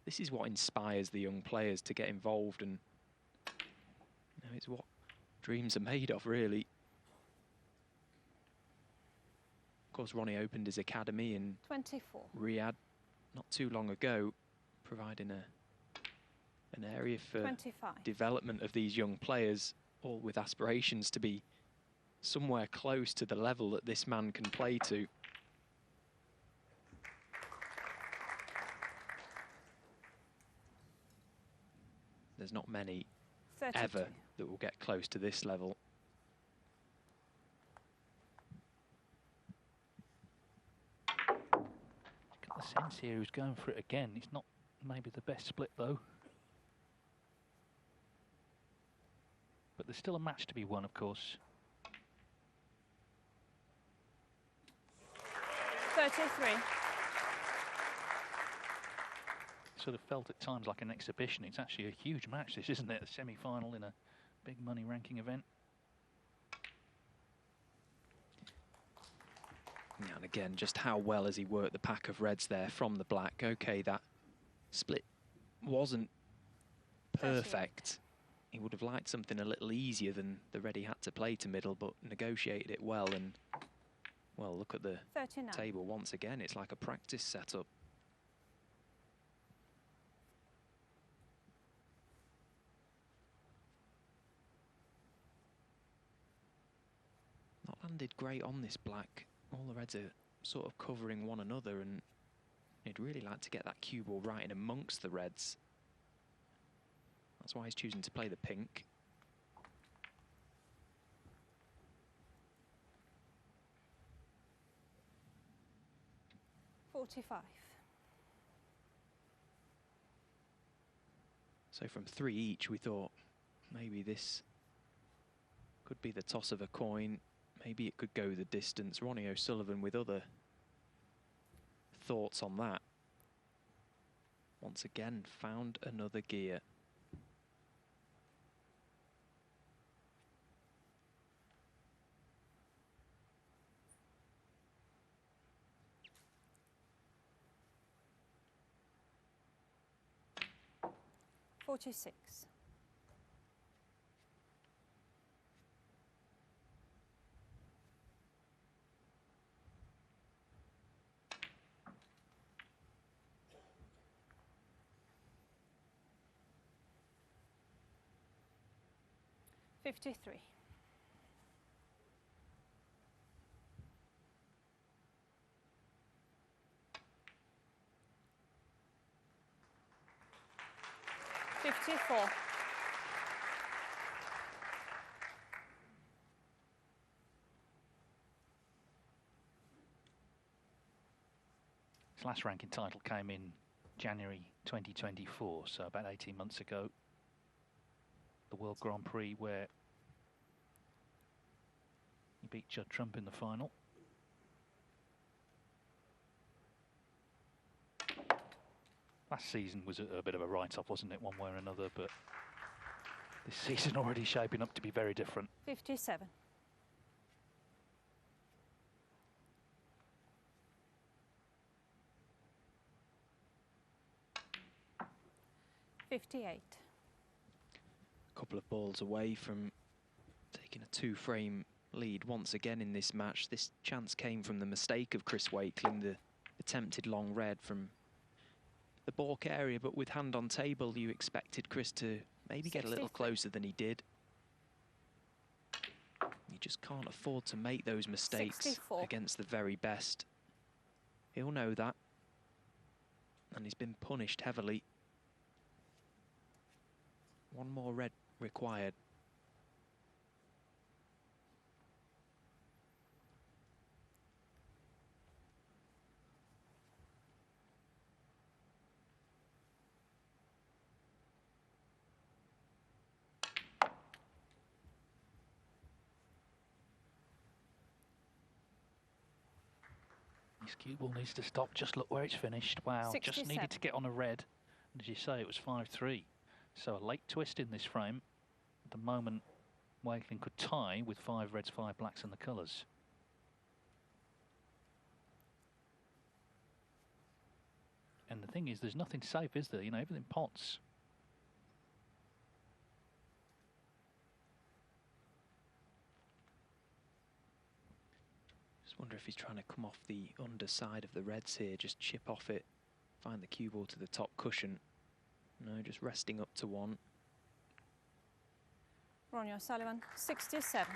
this is what inspires the young players to get involved, and you know, it's what dreams are made of, really. Of course, Ronnie opened his academy in 24. Riyadh not too long ago, providing an area for 25. development of these young players, all with aspirations to be somewhere close to the level that this man can play to. There's not many 32. ever that will get close to this level. Got the sense here who's going for it again. It's not maybe the best split though. But there's still a match to be won, of course. 33. Sort of felt at times like an exhibition. It's actually a huge match, this, isn't it? A semi-final in a big money ranking event. And again, just how well has he worked the pack of reds there from the black. Okay, that split wasn't perfect. He would have liked something a little easier than the red he had to play to middle, but negotiated it well. And, well, look at the 39. table once again. It's like a practice setup. Not landed great on this black. All the reds are sort of covering one another, and he'd really like to get that cue ball right in amongst the reds. That's why he's choosing to play the pink. $45. So from 3 each, we thought maybe this could be the toss of a coin. Maybe it could go the distance. Ronnie O'Sullivan with other thoughts on that. Once again, found another gear. $46. $53. $54. His last ranking title came in January 2024, so about 18 months ago. The World Grand Prix, where he beat Judd Trump in the final. Last season was a bit of a write-off, wasn't it, one way or another, but this season already shaping up to be very different. 57. 58. A couple of balls away from taking a 2-frame lead once again in this match. This chance came from the mistake of Chris Wakelin, the attempted long red from the balk area, but with hand on table, you expected Chris to maybe get a little closer than he did. You just can't afford to make those mistakes 64. against the very best. He'll know that, and he's been punished heavily. One more red required. This cue ball needs to stop. Just look where it's finished. Wow, 67. just needed to get on a red. And as you say, it was 5-3. So a late twist in this frame. At the moment, Wakelin could tie with 5 reds, 5 blacks in the colours. And the thing is, there's nothing safe, is there? You know, everything pots. Just wonder if he's trying to come off the underside of the reds here, just chip off it, find the cue ball to the top cushion. No, just resting up to 1. Ronnie O'Sullivan, 67.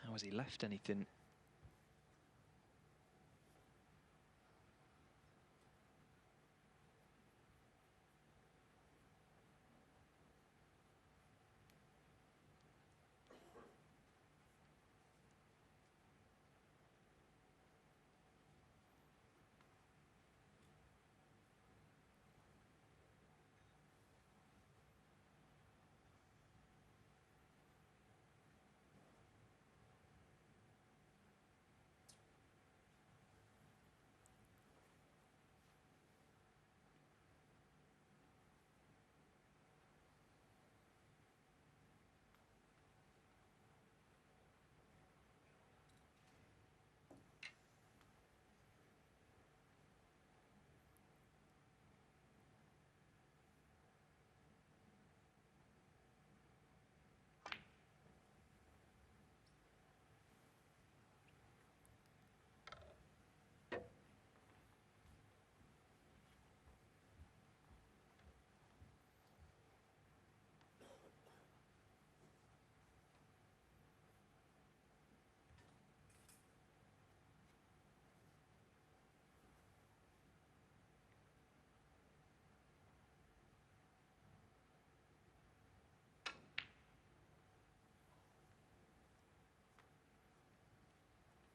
Now has he left anything?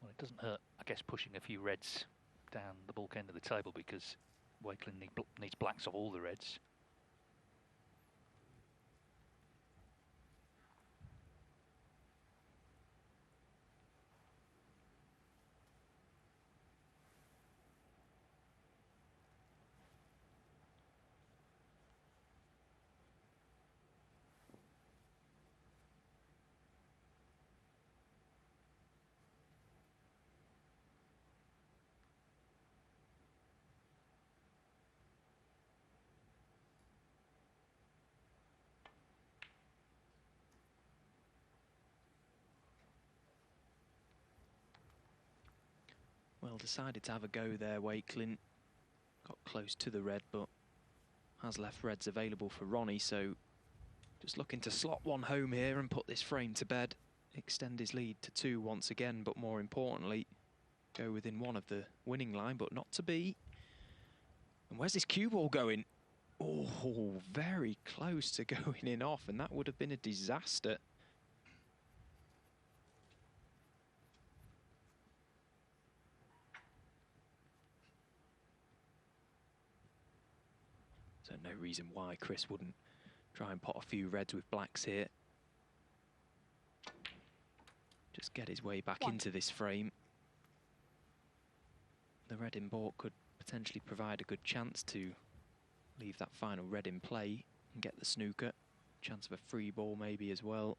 Well, it doesn't hurt, I guess, pushing a few reds down the bulk end of the table, because Wakelin needs blacks of all the reds. Well, decided to have a go there, Wakelin. Got close to the red, but has left reds available for Ronnie, so just looking to slot one home here and put this frame to bed. Extend his lead to 2 once again, but more importantly, go within 1 of the winning line, but not to be. And where's this cue ball going? Oh, very close to going in off, and that would have been a disaster. So no reason why Chris wouldn't try and pot a few reds with blacks here. Just get his way back 1. into this frame. the red in baulk could potentially provide a good chance to leave that final red in play and get the snooker. Chance of a free ball maybe as well.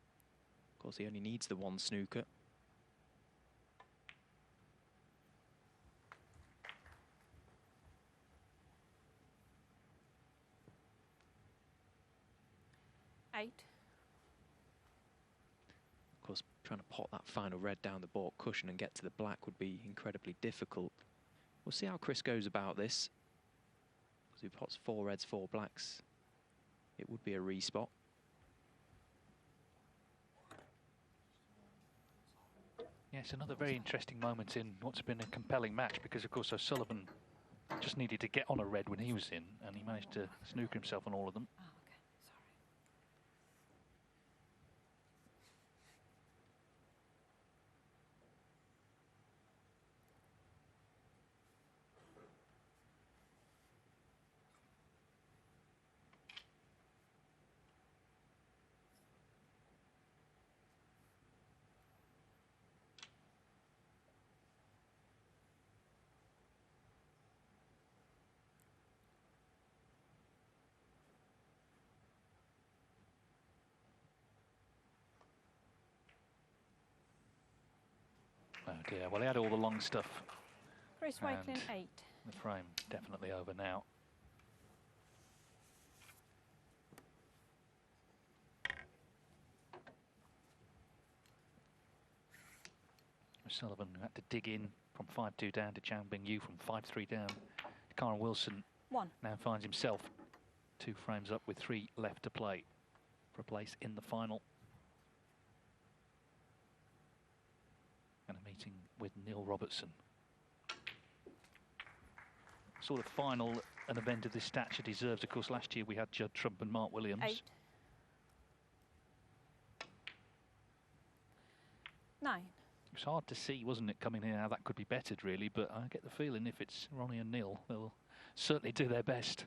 Of course, he only needs the one snooker. Eight. Of course, trying to pot that final red down the baulk cushion and get to the black would be incredibly difficult. We'll see how Chris goes about this. Because if he pots 4 reds, 4 blacks, it would be a respot. Yes, another very interesting moment in what's been a compelling match, because of course O'Sullivan just needed to get on a red when he was in, and he managed to snooker himself on all of them. Oh, okay. Sorry. Oh dear, well he had all the long stuff. Chris Wakelin, And 8. the frame definitely over now. O'Sullivan had to dig in from 5-2 down to Chang Bing-Yu, from 5-3 down. Karen Wilson 1. now finds himself 2 frames up with 3 left to play for a place in the final. And a meeting with Neil Robertson. Sort of final an event of this stature deserves. Of course, last year we had Judd Trump and Mark Williams. 8. 9. It was hard to see, wasn't it, coming here, how that could be bettered, really. But I get the feeling if it's Ronnie and Neil, they'll certainly do their best.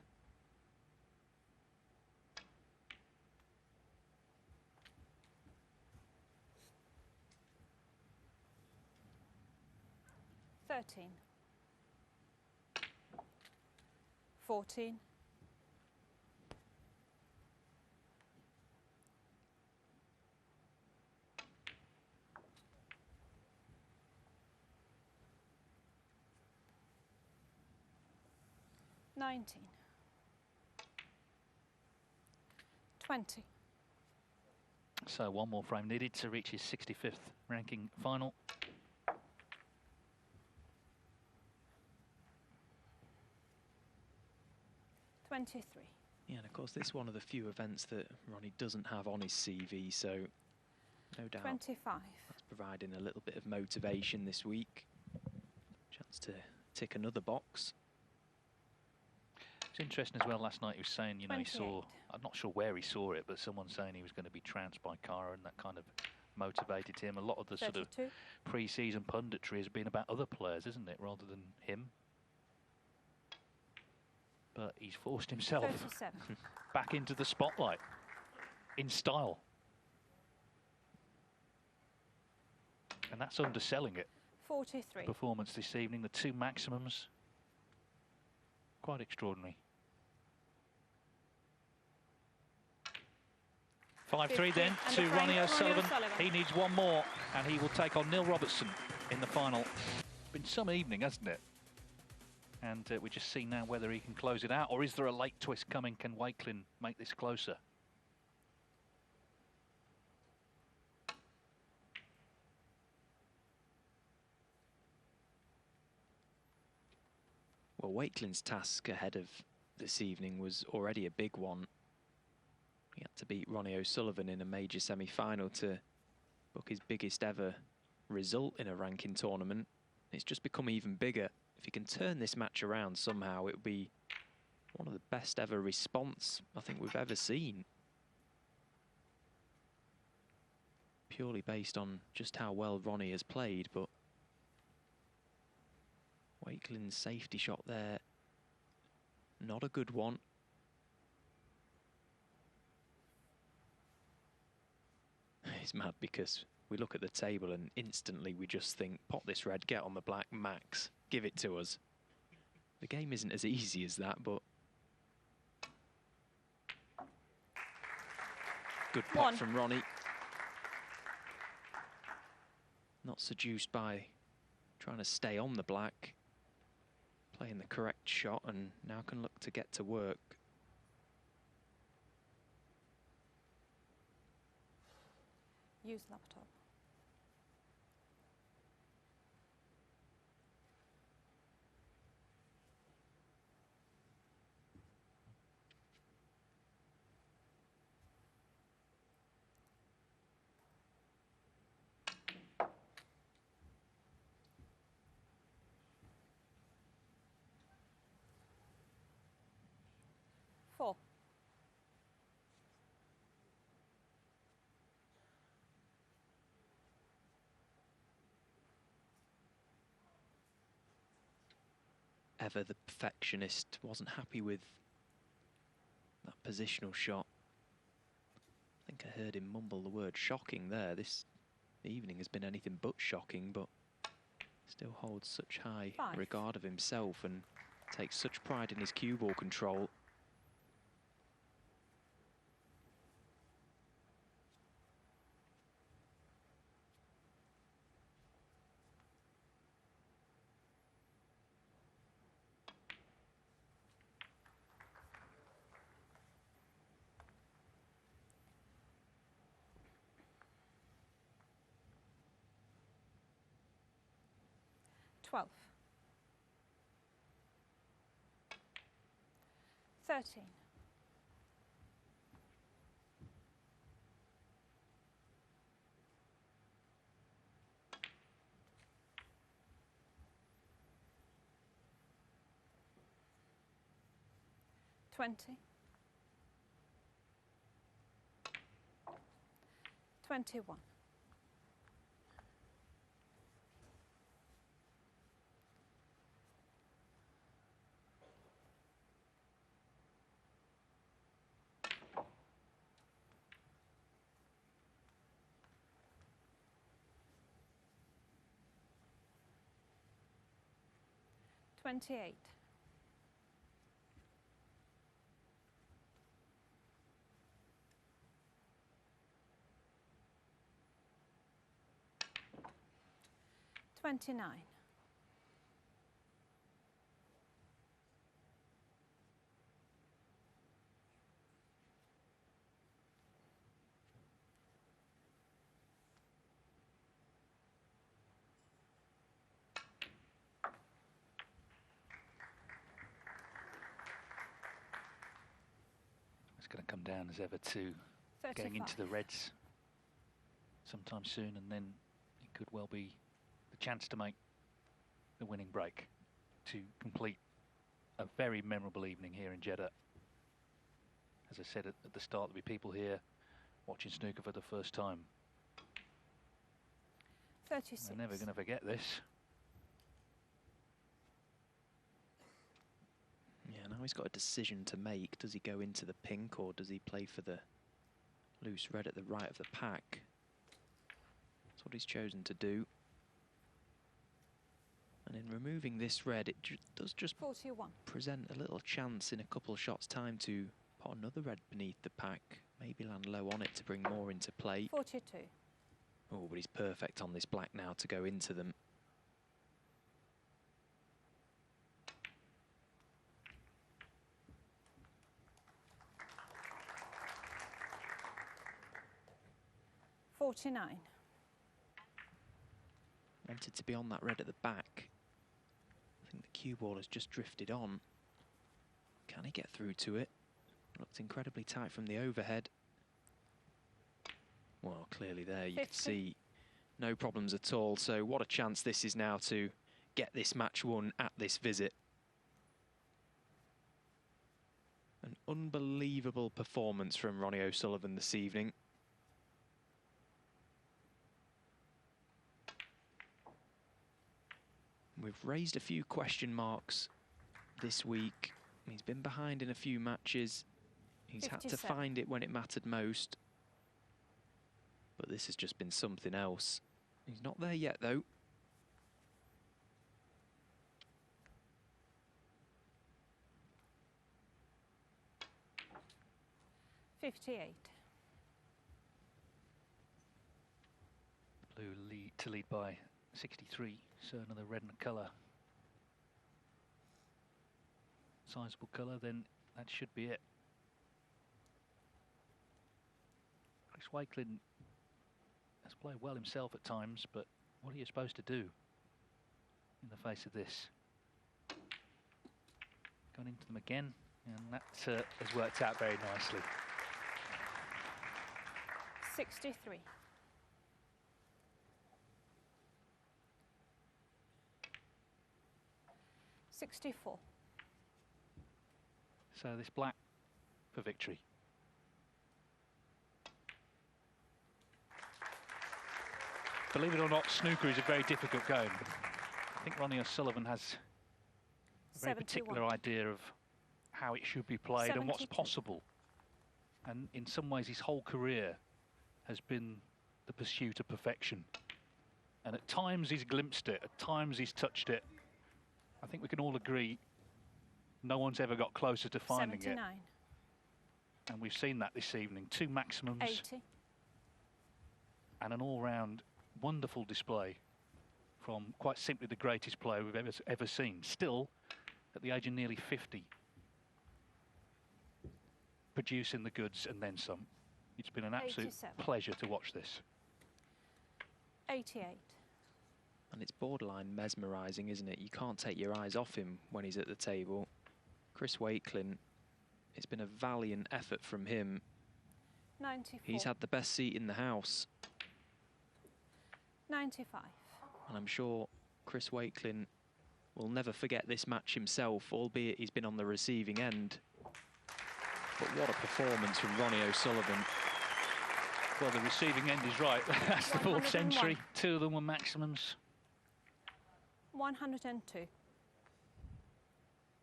Thirteen. 14. 19. 20. So one more frame needed to reach his 65th ranking final. Yeah, and of course this is one of the few events that Ronnie doesn't have on his CV, so no doubt 25. that's providing a little bit of motivation this week. Chance to tick another box. It's interesting as well, last night he was saying, you know, he 28. saw, I'm not sure where he saw it, but someone saying he was going to be trounced by Cara, and that kind of motivated him. A lot of the 32. sort of pre-season punditry has been about other players, isn't it, rather than him. But he's forced himself 37. back into the spotlight in style. And that's underselling it. 43. Performance this evening, the 2 maximums. Quite extraordinary. 5-3 then and to the frame, Ronnie O'Sullivan. O'Sullivan. He needs one more, and he will take on Neil Robertson in the final. Been some evening, hasn't it? And we just see now whether he can close it out, or is there a late twist coming? Can Wakelin make this closer? Well, Wakelin's task ahead of this evening was already a big one. He had to beat Ronnie O'Sullivan in a major semi-final to book his biggest ever result in a ranking tournament. It's just become even bigger. If he can turn this match around somehow, it would be one of the best ever response I think we've ever seen. Purely based on just how well Ronnie has played, but Wakelin's safety shot there, not a good one. It's mad because we look at the table and instantly we just think, pop this red, get on the black, max, give it to us. The game isn't as easy as that, but good pot 1. from Ronnie. Not seduced by trying to stay on the black, playing the correct shot, and now can look to get to work. Use laptop. Four. Ever the perfectionist, wasn't happy with that positional shot. I think I heard him mumble the word shocking there. This evening has been anything but shocking, but still holds such high 5. regard of himself and takes such pride in his cue ball control. Twelve. 13. 20. 21. 28. 29. It's going to come down as ever to getting into the reds sometime soon, and then it could well be the chance to make the winning break to complete a very memorable evening here in Jeddah. As I said at the start, there'll be people here watching snooker for the first time. 36. They're never going to forget this. Yeah, now he's got a decision to make. Does he go into the pink or does he play for the loose red at the right of the pack? That's what he's chosen to do. And in removing this red, it does just 41. present a little chance in a couple of shots' time to put another red beneath the pack, maybe land low on it to bring more into play. 42. Oh, but he's perfect on this black now to go into them. $49. Wanted to be on that red at the back. I think the cue ball has just drifted on. Can he get through to it? Looked incredibly tight from the overhead. Well, clearly there you 50. can see no problems at all. So what a chance this is now to get this match won at this visit. An unbelievable performance from Ronnie O'Sullivan this evening. We've raised a few question marks this week. He's been behind in a few matches. He's had to 57. find it when it mattered most. But this has just been something else. He's not there yet, though. 58. Blue to lead by 63, so another red in the colour. Sizable colour, then that should be it. Chris Wakelin has played well himself at times, but what are you supposed to do in the face of this? Going into them again, and that has worked out very nicely. 63. $64. So this black for victory. Believe it or not, snooker is a very difficult game. I think Ronnie O'Sullivan has a very 71. particular idea of how it should be played and what's 72. possible. And in some ways, his whole career has been the pursuit of perfection. And at times he's glimpsed it, at times he's touched it. I think we can all agree no one's ever got closer to finding 79. it. And we've seen that this evening. 2 maximums 80. and an all-round wonderful display from quite simply the greatest player we've ever seen. Still, at the age of nearly 50, producing the goods and then some. It's been an absolute 87. pleasure to watch this. 88. And it's borderline mesmerising, isn't it? You can't take your eyes off him when he's at the table. Chris Wakelin, it's been a valiant effort from him. 94. He's had the best seat in the house. 95. And I'm sure Chris Wakelin will never forget this match himself, albeit he's been on the receiving end. But what a performance from Ronnie O'Sullivan. Well, the receiving end is right. That's the 4th 101. century. 2 of them were maximums. 102.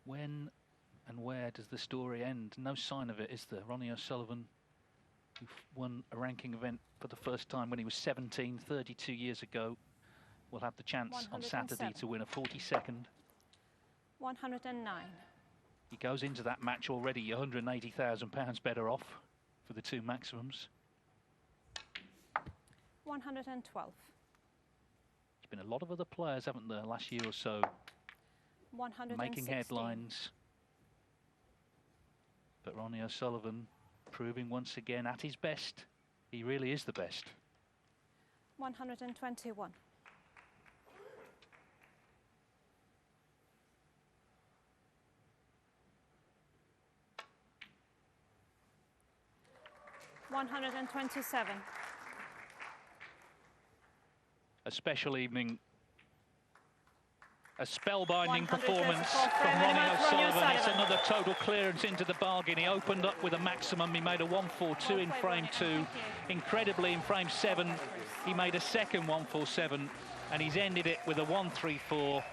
When and where does the story end? No sign of it, is there? Ronnie O'Sullivan, who won a ranking event for the first time when he was 17, 32 years ago, will have the chance on Saturday 107. to win a 42nd. 109. He goes into that match already £180,000 better off for the 2 maximums. 112. There's been a lot of other players, haven't there, last year or so, 116. making headlines. But Ronnie O'Sullivan proving once again at his best. He really is the best. 121. 127. A special evening. A spellbinding 134 performance frame from Ronnie minimum, Ronnie O'Sullivan. It's O'Sullivan. another total clearance into the bargain. He opened up with a maximum. He made a 142 in frame 2. Incredibly, in frame 7, he made a second 147, and he's ended it with a 134.